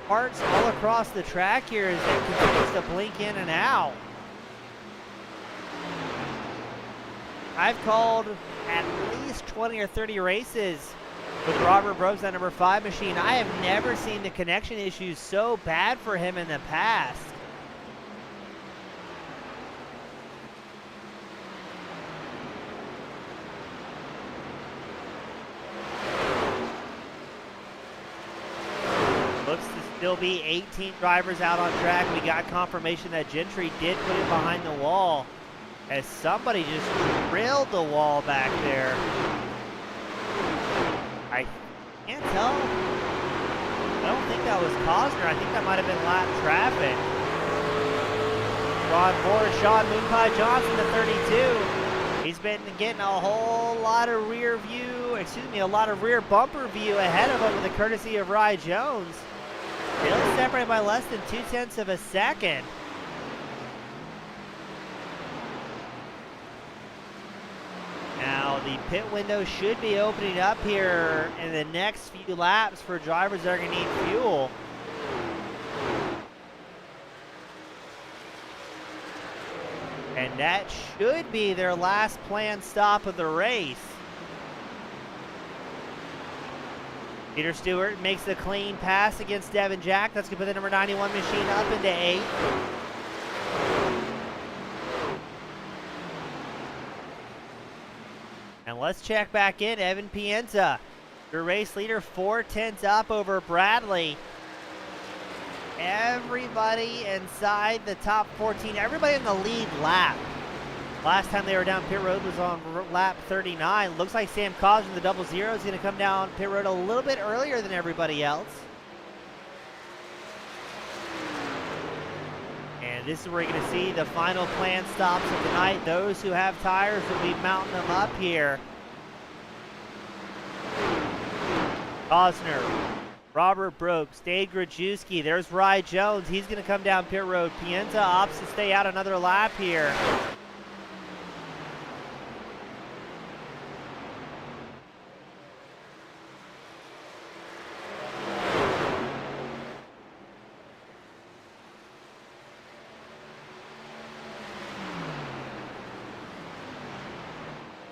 parts all across the track here as it continues to blink in and out. I've called at least 20 or 30 races with Robert Brobes, that number 5 machine. I have never seen the connection issues so bad for him in the past. Looks to still be 18 drivers out on track. We got confirmation that Gentry did put it behind the wall, as somebody just drilled the wall back there. I can't tell. I don't think that was Cosner. I think that might have been lap traffic. On board, Sean Moonpie Johnson, the 32. He's been getting a whole lot of rear bumper view ahead of him with the courtesy of Rye Jones. Still separated by less than 0.2 of a second. Now the pit window should be opening up here in the next few laps for drivers that are going to need fuel. And that should be their last planned stop of the race. Peter Stewart makes the clean pass against Devin Jack. That's going to put the number 91 machine up into 8th. And let's check back in. Evan Pienta, your race leader, 4/10 up over Bradley. Everybody inside the top 14, everybody in the lead lap. Last time they were down pit road was on lap 39. Looks like Sam Cosner in the 00 is going to come down pit road a little bit earlier than everybody else. And this is where you're going to see the final planned stops of the night. Those who have tires will be mounting them up here. Cosner, Robert Brooks, Dave Grajewski. There's Rye Jones. He's going to come down pit road. Pienta opts to stay out another lap here.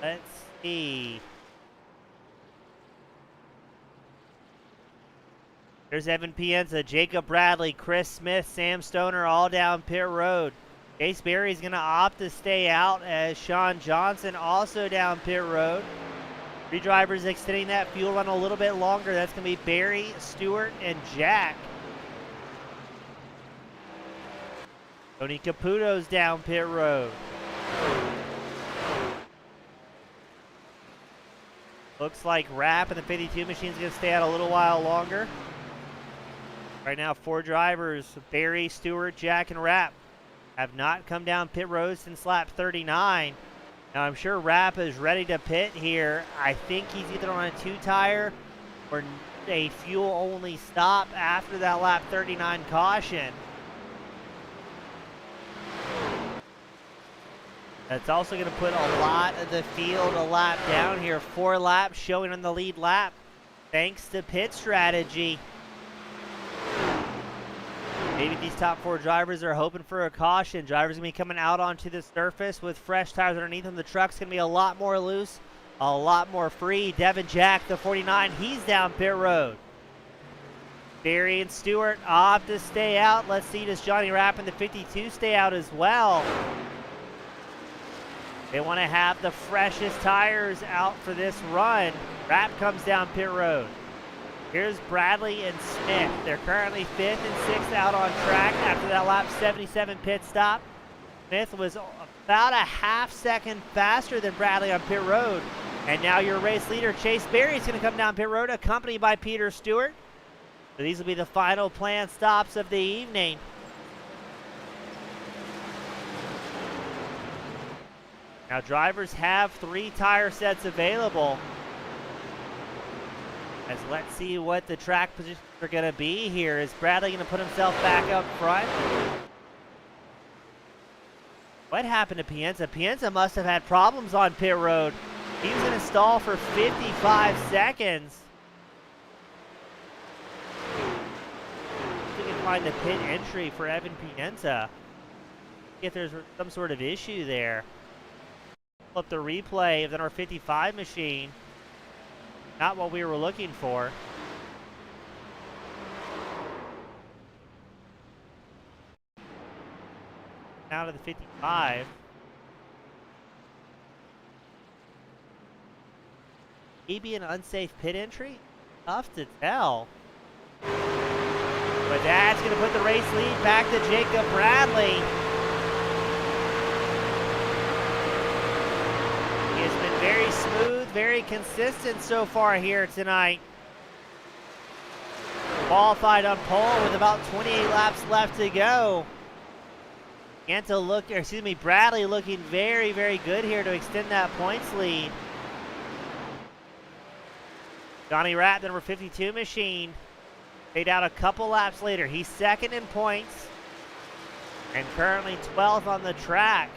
Let's see. There's Evan Pienza, Jacob Bradley, Chris Smith, Sam Stoner all down pit road. Chase Berry's going to opt to stay out as Sean Johnson also down pit road. 3 drivers extending that fuel run a little bit longer. That's going to be Berry, Stewart, and Jack. Tony Caputo's down pit road. Looks like Rapp and the 52 machine's going to stay out a little while longer. Right now, 4 drivers, Barry, Stewart, Jack, and Rapp, have not come down pit road since lap 39. Now, I'm sure Rapp is ready to pit here. I think he's either on a 2-tire or a fuel-only stop after that lap 39 caution. That's also going to put a lot of the field a lap down here. 4 laps showing on the lead lap, thanks to pit strategy. Maybe these top 4 drivers are hoping for a caution. Drivers going to be coming out onto the surface with fresh tires underneath them. The truck's going to be a lot more loose, a lot more free. Devin Jack, the 49, he's down pit road. Barry and Stewart opt to stay out. Let's see, does Johnny Rapp and the 52 stay out as well? They want to have the freshest tires out for this run. Rapp comes down pit road. Here's Bradley and Smith. They're currently 5th and 6th out on track after that lap 77 pit stop. Smith was about a half second faster than Bradley on pit road. And now your race leader, Chase Berry, is going to come down pit road, accompanied by Peter Stewart. So these will be the final planned stops of the evening. Now drivers have 3 tire sets available. As let's see what the track positions are going to be here. Is Bradley going to put himself back up front? What happened to Pienza? Pienza must have had problems on pit road. He was going to stall for 55 seconds. We can find the pit entry for Evan Pienza. If there's some sort of issue there. Pull up the replay of the number 55 machine. Not what we were looking for. Now to the 55. Maybe an unsafe pit entry? Tough to tell. But that's going to put the race lead back to Jacob Bradley. He has been very smooth, very consistent so far here tonight. Qualified on pole with about 28 laps left to go. Bradley looking very, very good here to extend that points lead. Johnny Rapp, the number 52 machine, stayed out a couple laps later. He's 2nd in points and currently 12th on the track.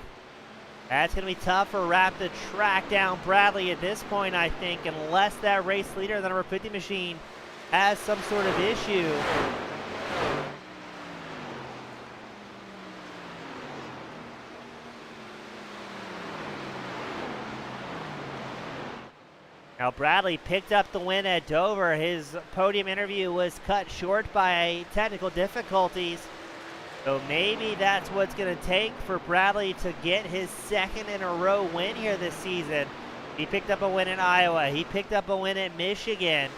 That's going to be tough for Rapp to track down Bradley at this point, I think, unless that race leader, the number 50 machine, has some sort of issue. Now Bradley picked up the win at Dover. His podium interview was cut short by technical difficulties. So maybe that's what's going to take for Bradley to get his second in a row win here this season. He picked up a win in Iowa. He picked up a win at Michigan.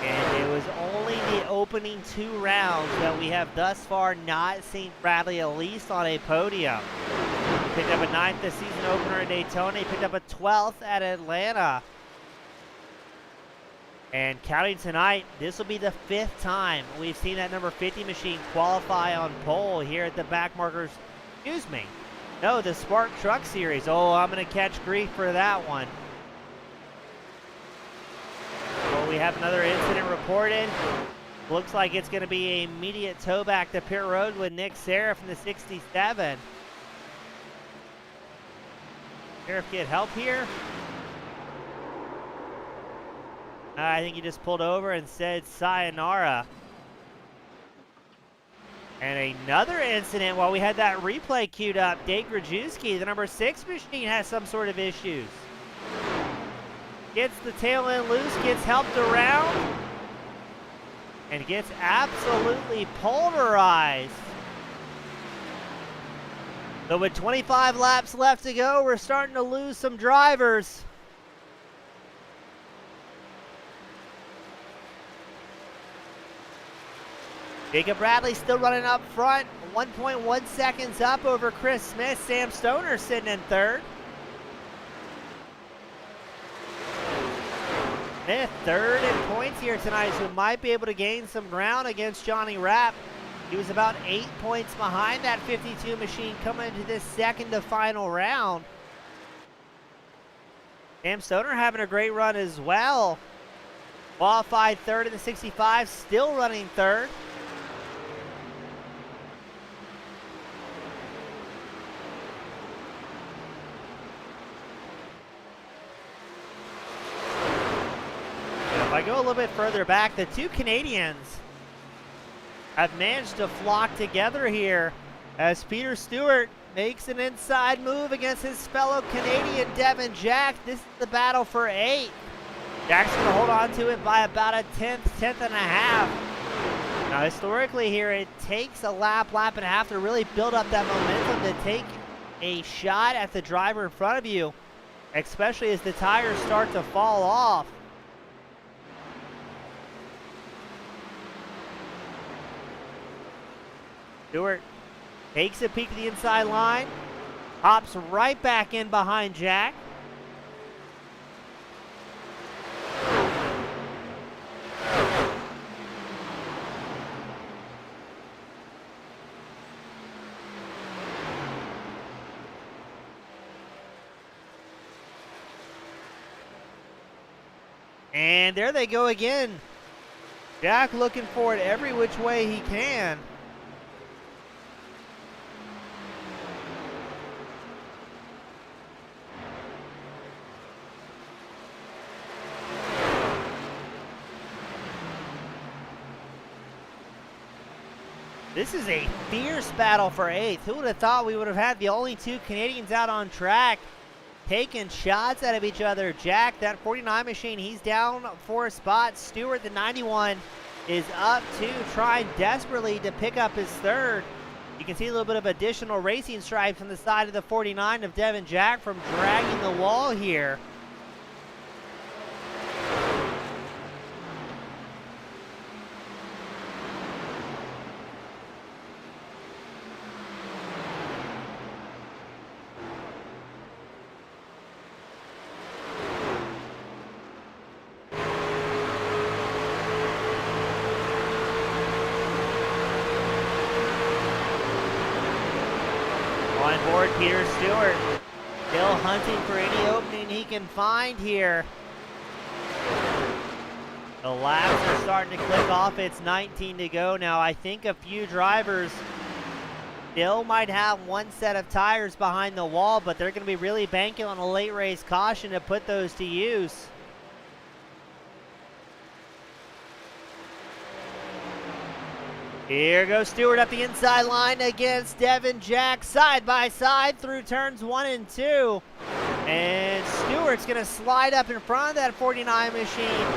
And it was only the opening 2 rounds that we have thus far not seen Bradley at least on a podium. He picked up a 9th the season opener at Daytona. He picked up a 12th at Atlanta. And counting tonight, this will be the 5th time we've seen that number 50 machine qualify on pole here at the backmarkers. Excuse me. No, the Spark Truck Series. Oh, I'm going to catch grief for that one. Well, we have another incident reported. Looks like it's going to be an immediate tow back to pit road with Nick Seraph in the 67. Seraph get help here? I think he just pulled over and said sayonara. And another incident while we had that replay queued up. Dave Grajewski, the number 6 machine, has some sort of issues. Gets the tail end loose, gets helped around, and gets absolutely pulverized. So with 25 laps left to go, we're starting to lose some drivers. Jacob Bradley still running up front, 1.1 seconds up over Chris Smith. Sam Stoner sitting in 3rd. Smith 3rd in points here tonight, so might be able to gain some ground against Johnny Rapp. He was about 8 points behind that 52 machine coming into this second to final round. Sam Stoner having a great run as well. Qualified 3rd in the 65, still running 3rd. If I go a little bit further back, the 2 Canadians have managed to flock together here as Peter Stewart makes an inside move against his fellow Canadian Devin Jack. This is the battle for 8th. Jack's going to hold on to it by about a 10th and a half. Now historically here, it takes a lap and a half to really build up that momentum to take a shot at the driver in front of you, especially as the tires start to fall off. Stewart takes a peek at the inside line, hops right back in behind Jack. And there they go again. Jack looking for it every which way he can. This is a fierce battle for 8th. Who would have thought we would have had the only 2 Canadians out on track taking shots out of each other? Jack, that 49 machine, he's down 4 spots. Stewart, the 91, is up 2, trying desperately to pick up his 3rd. You can see a little bit of additional racing stripes on the side of the 49 of Devin Jack from dragging the wall here. On board Peter Stewart, still hunting for any opening he can find here. The laps are starting to click off. It's 19 to go now. I think a few drivers still might have one set of tires behind the wall, but they're going to be really banking on a late race caution to put those to use. Here goes Stewart up the inside line against Devin Jack, side by side through turns 1 and 2. And Stewart's going to slide up in front of that 49 machine,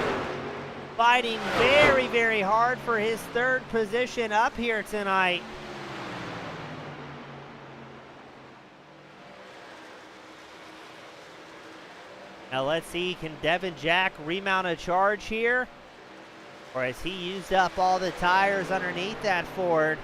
fighting very, very hard for his third position up here tonight. Now let's see, can Devin Jack remount a charge here? Or has he used up all the tires underneath that Ford?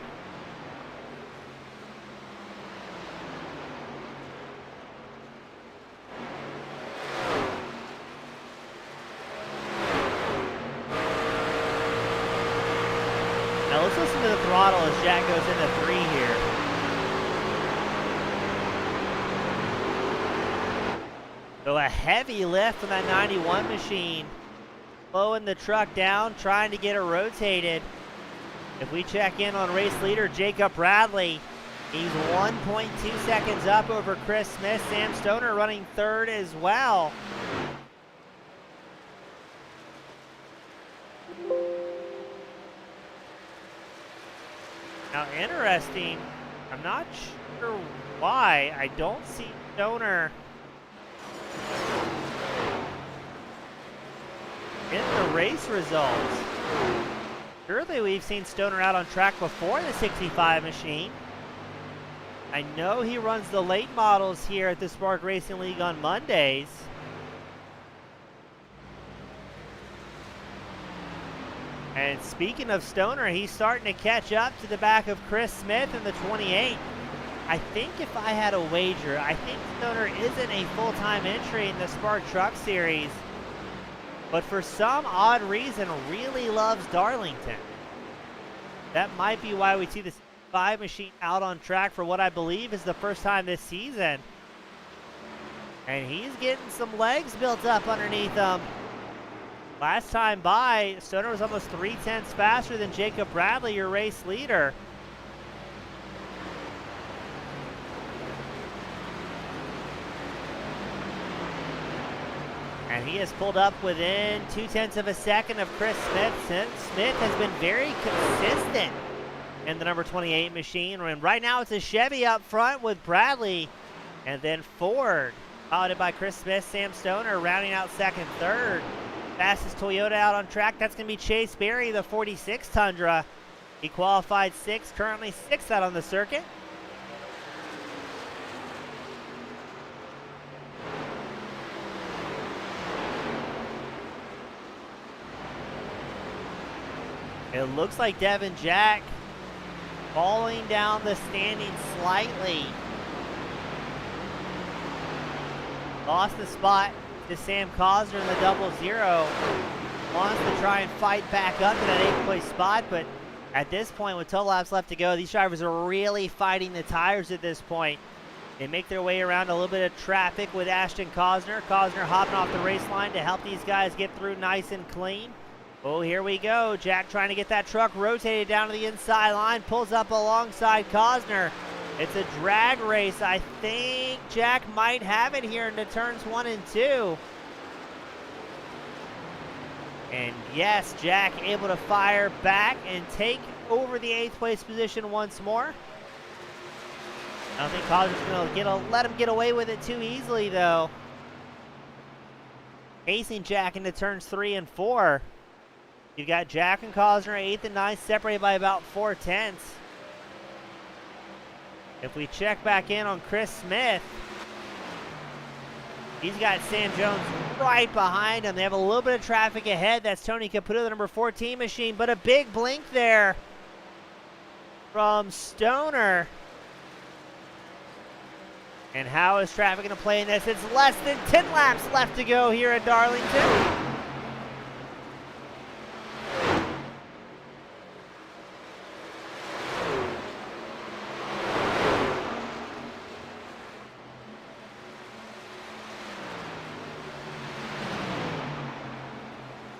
Now let's listen to the throttle as Jack goes into 3 here. So a heavy lift on that 91 machine. Slowing the truck down, trying to get it rotated. If we check in on race leader Jacob Bradley, he's 1.2 seconds up over Chris Smith. Sam Stoner running third as well. Now interesting, I'm not sure why I don't see Stoner in the race results. Surely we've seen Stoner out on track before the 65 machine. I know he runs the late models here at the Spark Racing League on Mondays. And speaking of Stoner, he's starting to catch up to the back of Chris Smith in the 28. I think if I had a wager, I think Stoner isn't a full-time entry in the Spark Truck Series, but for some odd reason really loves Darlington. That might be why we see this 5 machine out on track for what I believe is the first time this season. And he's getting some legs built up underneath him. Last time by, Stoner was almost 3/10 faster than Jacob Bradley, your race leader. And he has pulled up within 0.2 of a second of Chris Smith. Smith has been very consistent in the number 28 machine. And right now it's a Chevy up front with Bradley. And then Ford, followed by Chris Smith, Sam Stoner rounding out second, third. Fastest Toyota out on track, that's going to be Chase Berry, the 46 Tundra. He qualified 6th, currently 6th out on the circuit. It looks like Devin Jack falling down the standings slightly. Lost the spot to Sam Cosner in the 00. Wants to try and fight back up to that 8th place spot, but at this point with 12 laps left to go, these drivers are really fighting the tires at this point. They make their way around a little bit of traffic with Ashton Cosner. Cosner hopping off the race line to help these guys get through nice and clean. Oh, here we go. Jack trying to get that truck rotated down to the inside line. Pulls up alongside Cosner. It's a drag race. I think Jack might have it here into turns 1 and 2. And yes, Jack able to fire back and take over the 8th place position once more. I don't think Cosner's going to let him get away with it too easily, though. Pacing Jack into turns 3 and 4. You've got Jack and Cosner 8th and 9th, separated by about 0.4. If we check back in on Chris Smith, he's got Sam Jones right behind him. They have a little bit of traffic ahead. That's Tony Caputo, the number 14 machine, but a big blink there from Stoner. And how is traffic going to play in this? It's less than 10 laps left to go here at Darlington.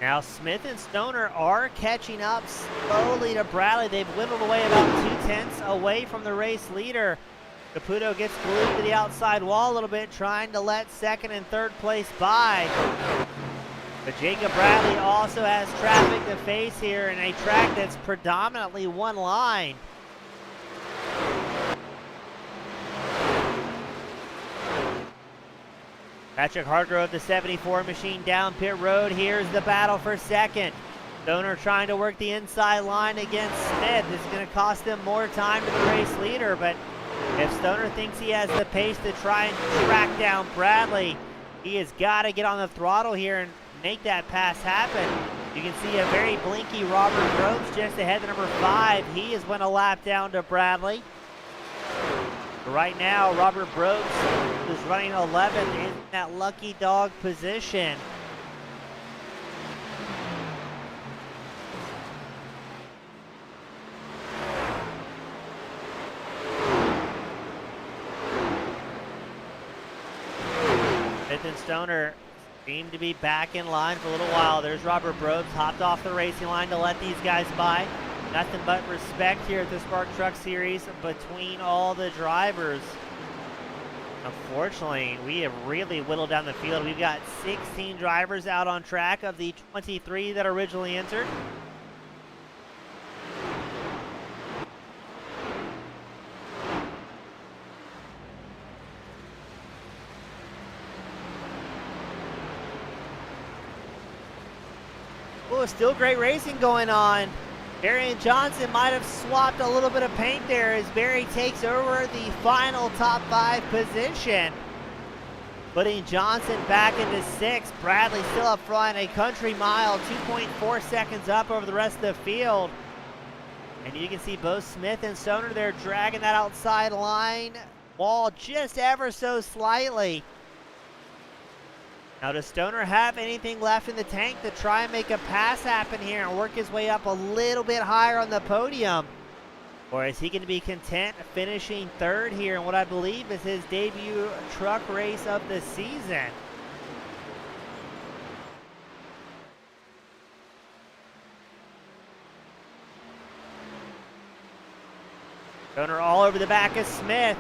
Now Smith and Stoner are catching up slowly to Bradley. They've whittled away about 2/10 away from the race leader. Caputo gets glued to the outside wall a little bit, trying to let second and third place by. But Jacob Bradley also has traffic to face here in a track that's predominantly one line. Patrick Hargrove, the 74 machine, down pit road. Here's the battle for second. Stoner trying to work the inside line against Smith. This is going to cost him more time to the race leader, but if Stoner thinks he has the pace to try and track down Bradley, he has got to get on the throttle here and make that pass happen. You can see a very blinky Robert Groves just ahead to number 5. He has went a lap down to Bradley. Right now, Robert Groves is running 11th in that lucky dog position. Smith and Stoner seem to be back in line for a little while. There's Robert Groves, hopped off the racing line to let these guys by. Nothing but respect here at the Spark Truck Series between all the drivers. Unfortunately, we have really whittled down the field. We've got 16 drivers out on track of the 23 that originally entered. Oh, still great racing going on. Barry and Johnson might have swapped a little bit of paint there as Barry takes over the final top 5 position, putting Johnson back into 6th. Bradley still up front, a country mile, 2.4 seconds up over the rest of the field. And you can see both Smith and Stoner there dragging that outside line wall just ever so slightly. Now, does Stoner have anything left in the tank to try and make a pass happen here and work his way up a little bit higher on the podium? Or is he going to be content finishing 3rd here in what I believe is his debut truck race of the season? Stoner all over the back of Smith.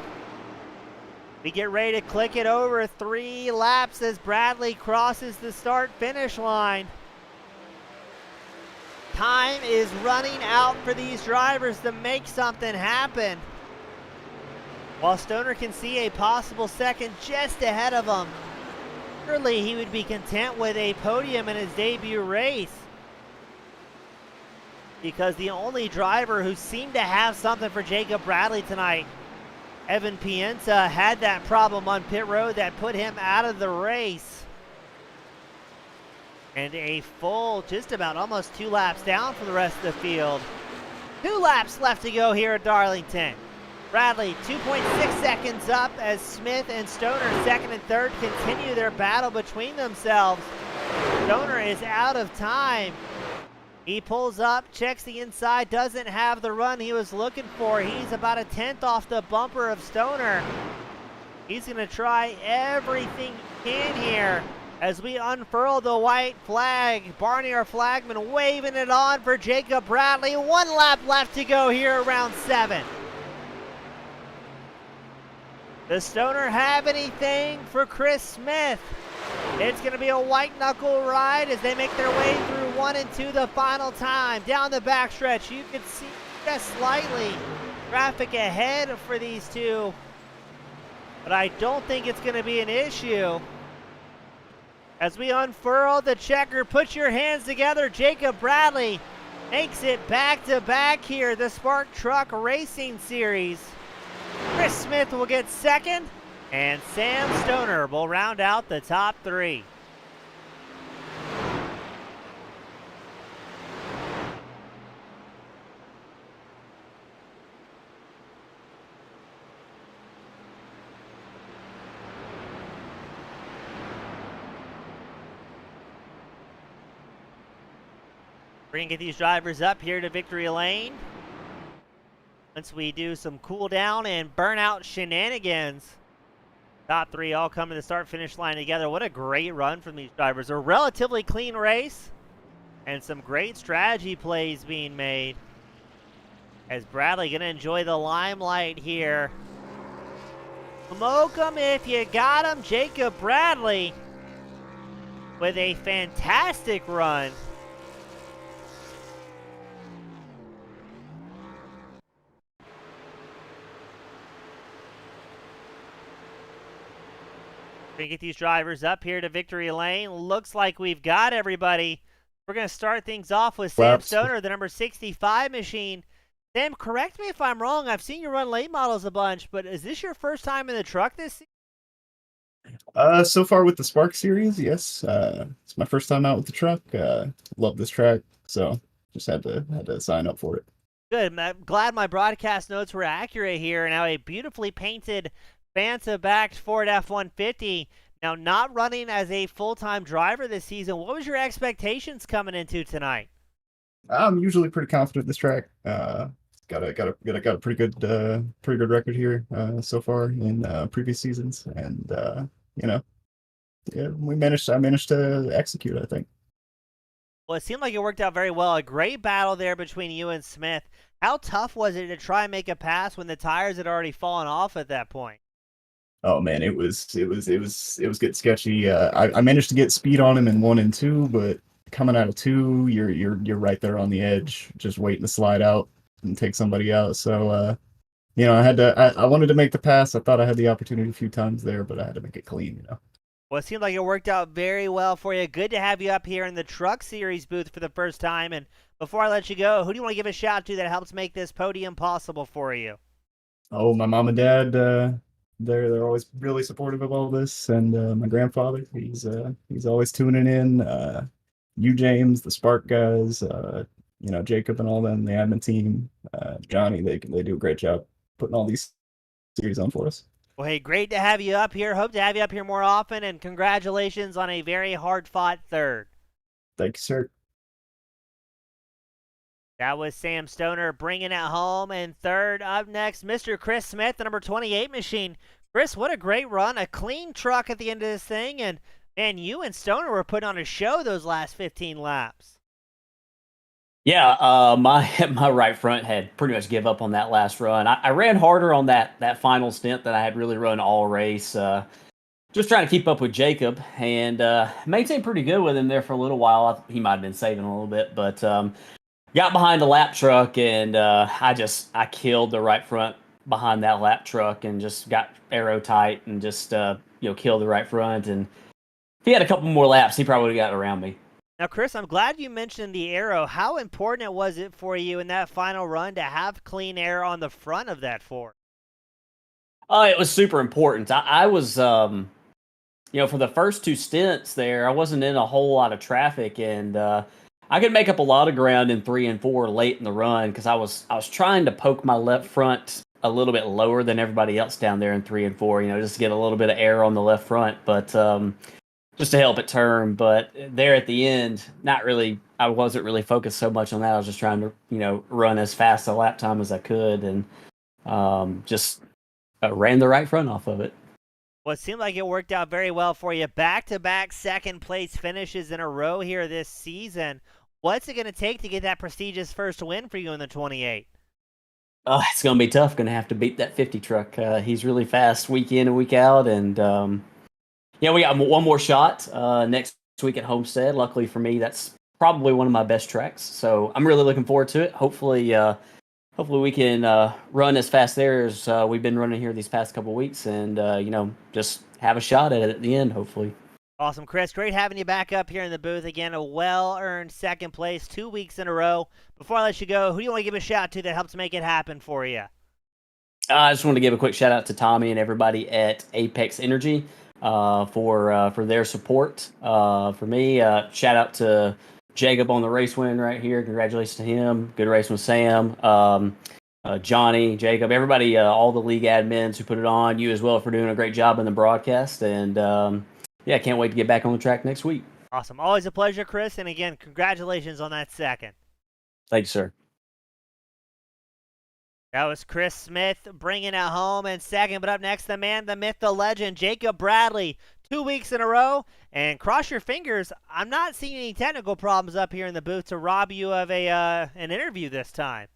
We get ready to click it over 3 laps as Bradley crosses the start-finish line. Time is running out for these drivers to make something happen. While Stoner can see a possible second just ahead of him, surely he would be content with a podium in his debut race. Because the only driver who seemed to have something for Jacob Bradley tonight, Evan Pienta, had that problem on pit road that put him out of the race. And a full, just about almost 2 laps down from the rest of the field. 2 laps left to go here at Darlington. Bradley 2.6 seconds up as Smith and Stoner, 2nd and 3rd, continue their battle between themselves. Stoner is out of time. He pulls up, checks the inside, doesn't have the run he was looking for. He's about a 10th off the bumper of Stoner. He's going to try everything he can here as we unfurl the white flag. Barney, our flagman, waving it on for Jacob Bradley. 1 lap left to go here around 7. Does Stoner have anything for Chris Smith? It's going to be a white-knuckle ride as they make their way through 1 and 2 the final time. Down the backstretch, you can see just slightly traffic ahead for these two, but I don't think it's going to be an issue. As we unfurl the checker, put your hands together. Jacob Bradley makes it back-to-back here, the Spark Truck Racing Series. Chris Smith will get 2nd. And Sam Stoner will round out the top 3. We're going to get these drivers up here to victory lane. Once we do some cool down and burnout shenanigans. Top 3 all come to the start-finish line together. What a great run from these drivers. A relatively clean race. And some great strategy plays being made. As Bradley gonna enjoy the limelight here. Smoke him if you got him. Jacob Bradley with a fantastic run. We're going to get these drivers up here to victory lane. Looks like we've got everybody. We're going to start things off with Sam Stoner, the number 65 machine. Sam, correct me if I'm wrong. I've seen you run late models a bunch, but is this your first time in the truck this season? So far with the Spark series, yes. It's my first time out with the truck. Love this track, so just had to sign up for it. Good. I'm glad my broadcast notes were accurate here. Now a beautifully painted Fanta-backed Ford F-150. Now not running as a full-time driver this season. What was your expectations coming into tonight? I'm usually pretty confident this track. Got a pretty good record here so far in previous seasons, and yeah, I managed to execute, I think. Well, it seemed like it worked out very well. A great battle there between you and Smith. How tough was it to try and make a pass when the tires had already fallen off at that point? Oh man, it was getting sketchy. I managed to get speed on him in 1 and 2, but coming out of 2, you're right there on the edge, just waiting to slide out and take somebody out. So I wanted to make the pass. I thought I had the opportunity a few times there, but I had to make it clean. Well, it seemed like it worked out very well for you. Good to have you up here in the Truck Series booth for the first time. And before I let you go, who do you want to give a shout out to that helps make this podium possible for you? Oh, my mom and dad. They're always really supportive of all this, and my grandfather. He's always tuning in. You, James, the Spark guys. Jacob and all them, the admin team. Johnny, they do a great job putting all these series on for us. Well, hey, great to have you up here. Hope to have you up here more often, and congratulations on a very hard-fought third. Thank you, sir. That was Sam Stoner bringing it home. And third up next, Mr. Chris Smith, the number 28 machine. Chris, what a great run. A clean truck at the end of this thing. And, man, you and Stoner were putting on a show those last 15 laps. Yeah, my right front had pretty much give up on that last run. I ran harder on that final stint than I had really run all race. Just trying to keep up with Jacob and maintained pretty good with him there for a little while. He might have been saving a little bit, but got behind a lap truck and I killed the right front behind that lap truck and just got aero tight and just killed the right front. And if he had a couple more laps, he probably would have got around me. Now, Chris, I'm glad you mentioned the aero. How important was it for you in that final run to have clean air on the front of that Ford? It was super important. I was, for the first 2 stints there, I wasn't in a whole lot of traffic, and I could make up a lot of ground in 3 and 4 late in the run because I was trying to poke my left front a little bit lower than everybody else down there in 3 and 4, just to get a little bit of air on the left front, but just to help it turn. But there at the end, I wasn't really focused so much on that. I was just trying to, run as fast a lap time as I could, and just ran the right front off of it. Well, it seemed like it worked out very well for you. Back-to-back second-place finishes in a row here this season. What's it going to take to get that prestigious first win for you in the 28? It's going to be tough. Going to have to beat that 50 truck. He's really fast week in and week out, and we got one more shot next week at Homestead. Luckily for me, that's probably one of my best tracks, so I'm really looking forward to it. Hopefully we can run as fast there as we've been running here these past couple weeks, and just have a shot at it at the end, hopefully. Awesome, Chris. Great having you back up here in the booth again. A well-earned second place 2 weeks in a row. Before I let you go, who do you want to give a shout to that helps make it happen for you? I just want to give a quick shout out to Tommy and everybody at Apex Energy for their support. For me, shout out to Jacob on the race win right here. Congratulations to him. Good race with Sam. Johnny, Jacob, everybody, all the league admins who put it on. You as well for doing a great job in the broadcast. And can't wait to get back on the track next week. Awesome. Always a pleasure, Chris. And again, congratulations on that second. Thank you, sir. That was Chris Smith bringing it home in second. But up next, the man, the myth, the legend, Jacob Bradley. 2 weeks in a row. And cross your fingers, I'm not seeing any technical problems up here in the booth to rob you of an interview this time.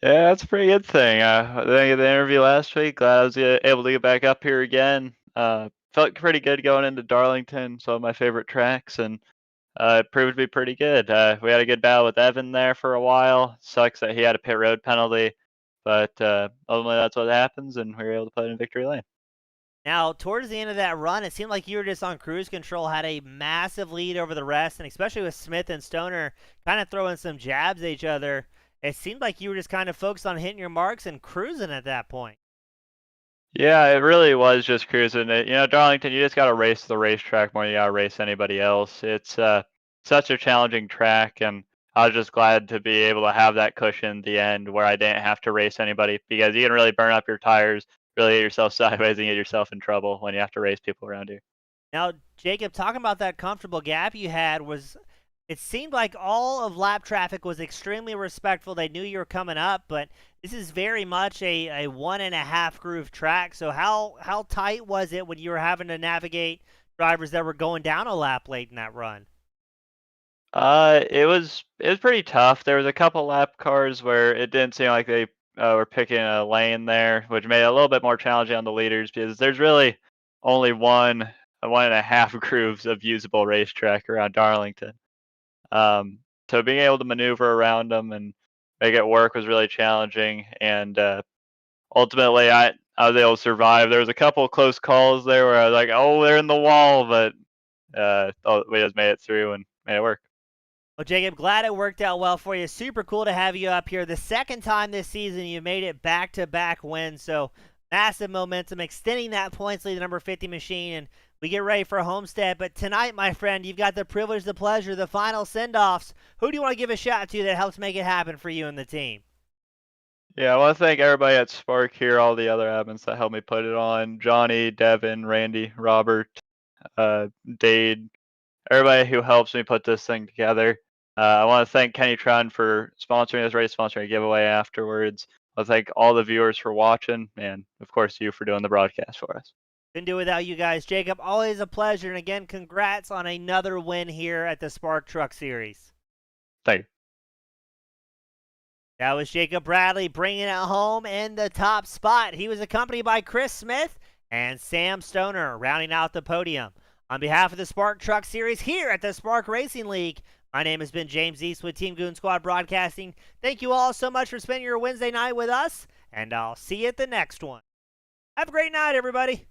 Yeah, that's a pretty good thing. I think the interview last week, glad I was able to get back up here again. Felt pretty good going into Darlington, some of my favorite tracks, and it proved to be pretty good. We had a good battle with Evan there for a while. Sucks that he had a pit road penalty, but ultimately that's what happens, and we were able to put it in victory lane. Now, towards the end of that run, it seemed like you were just on cruise control, had a massive lead over the rest, and especially with Smith and Stoner kind of throwing some jabs at each other. It seemed like you were just kind of focused on hitting your marks and cruising at that point. Yeah, it really was just cruising. Darlington, you just got to race the racetrack more than you got to race anybody else. It's such a challenging track, and I was just glad to be able to have that cushion at the end where I didn't have to race anybody, because you can really burn up your tires, really hit yourself sideways, and get yourself in trouble when you have to race people around you. Now, Jacob, talking about that comfortable gap you had, it seemed like all of lap traffic was extremely respectful. They knew you were coming up, but this is very much a 1.5 groove track. So how tight was it when you were having to navigate drivers that were going down a lap late in that run? It was pretty tough. There was a couple lap cars where it didn't seem like they were picking a lane there, which made it a little bit more challenging on the leaders, because there's really only 1.5 grooves of usable racetrack around Darlington. So being able to maneuver around them and make it work was really challenging, and ultimately I was able to survive. There was a couple of close calls there where I was like, oh, they're in the wall, but we just made it through and made it work. Well, Jacob, glad it worked out well for you. Super cool to have you up here. The second time this season you made it back-to-back wins, so massive momentum, extending that points lead to number 50 machine, and we get ready for Homestead. But tonight, my friend, you've got the privilege, the pleasure, the final send-offs. Who do you want to give a shout to that helps make it happen for you and the team? Yeah, I want to thank everybody at Spark here, all the other admins that helped me put it on. Johnny, Devin, Randy, Robert, Dade, everybody who helps me put this thing together. I want to thank Kenny Tron for sponsoring this race, sponsoring a giveaway afterwards. I want to thank all the viewers for watching, and of course you for doing the broadcast for us. Couldn't do it without you guys. Jacob, always a pleasure. And again, congrats on another win here at the Spark Truck Series. Thank you. That was Jacob Bradley bringing it home in the top spot. He was accompanied by Chris Smith and Sam Stoner rounding out the podium. On behalf of the Spark Truck Series here at the Spark Racing League, my name has been James East with Team Goon Squad Broadcasting. Thank you all so much for spending your Wednesday night with us, and I'll see you at the next one. Have a great night, everybody.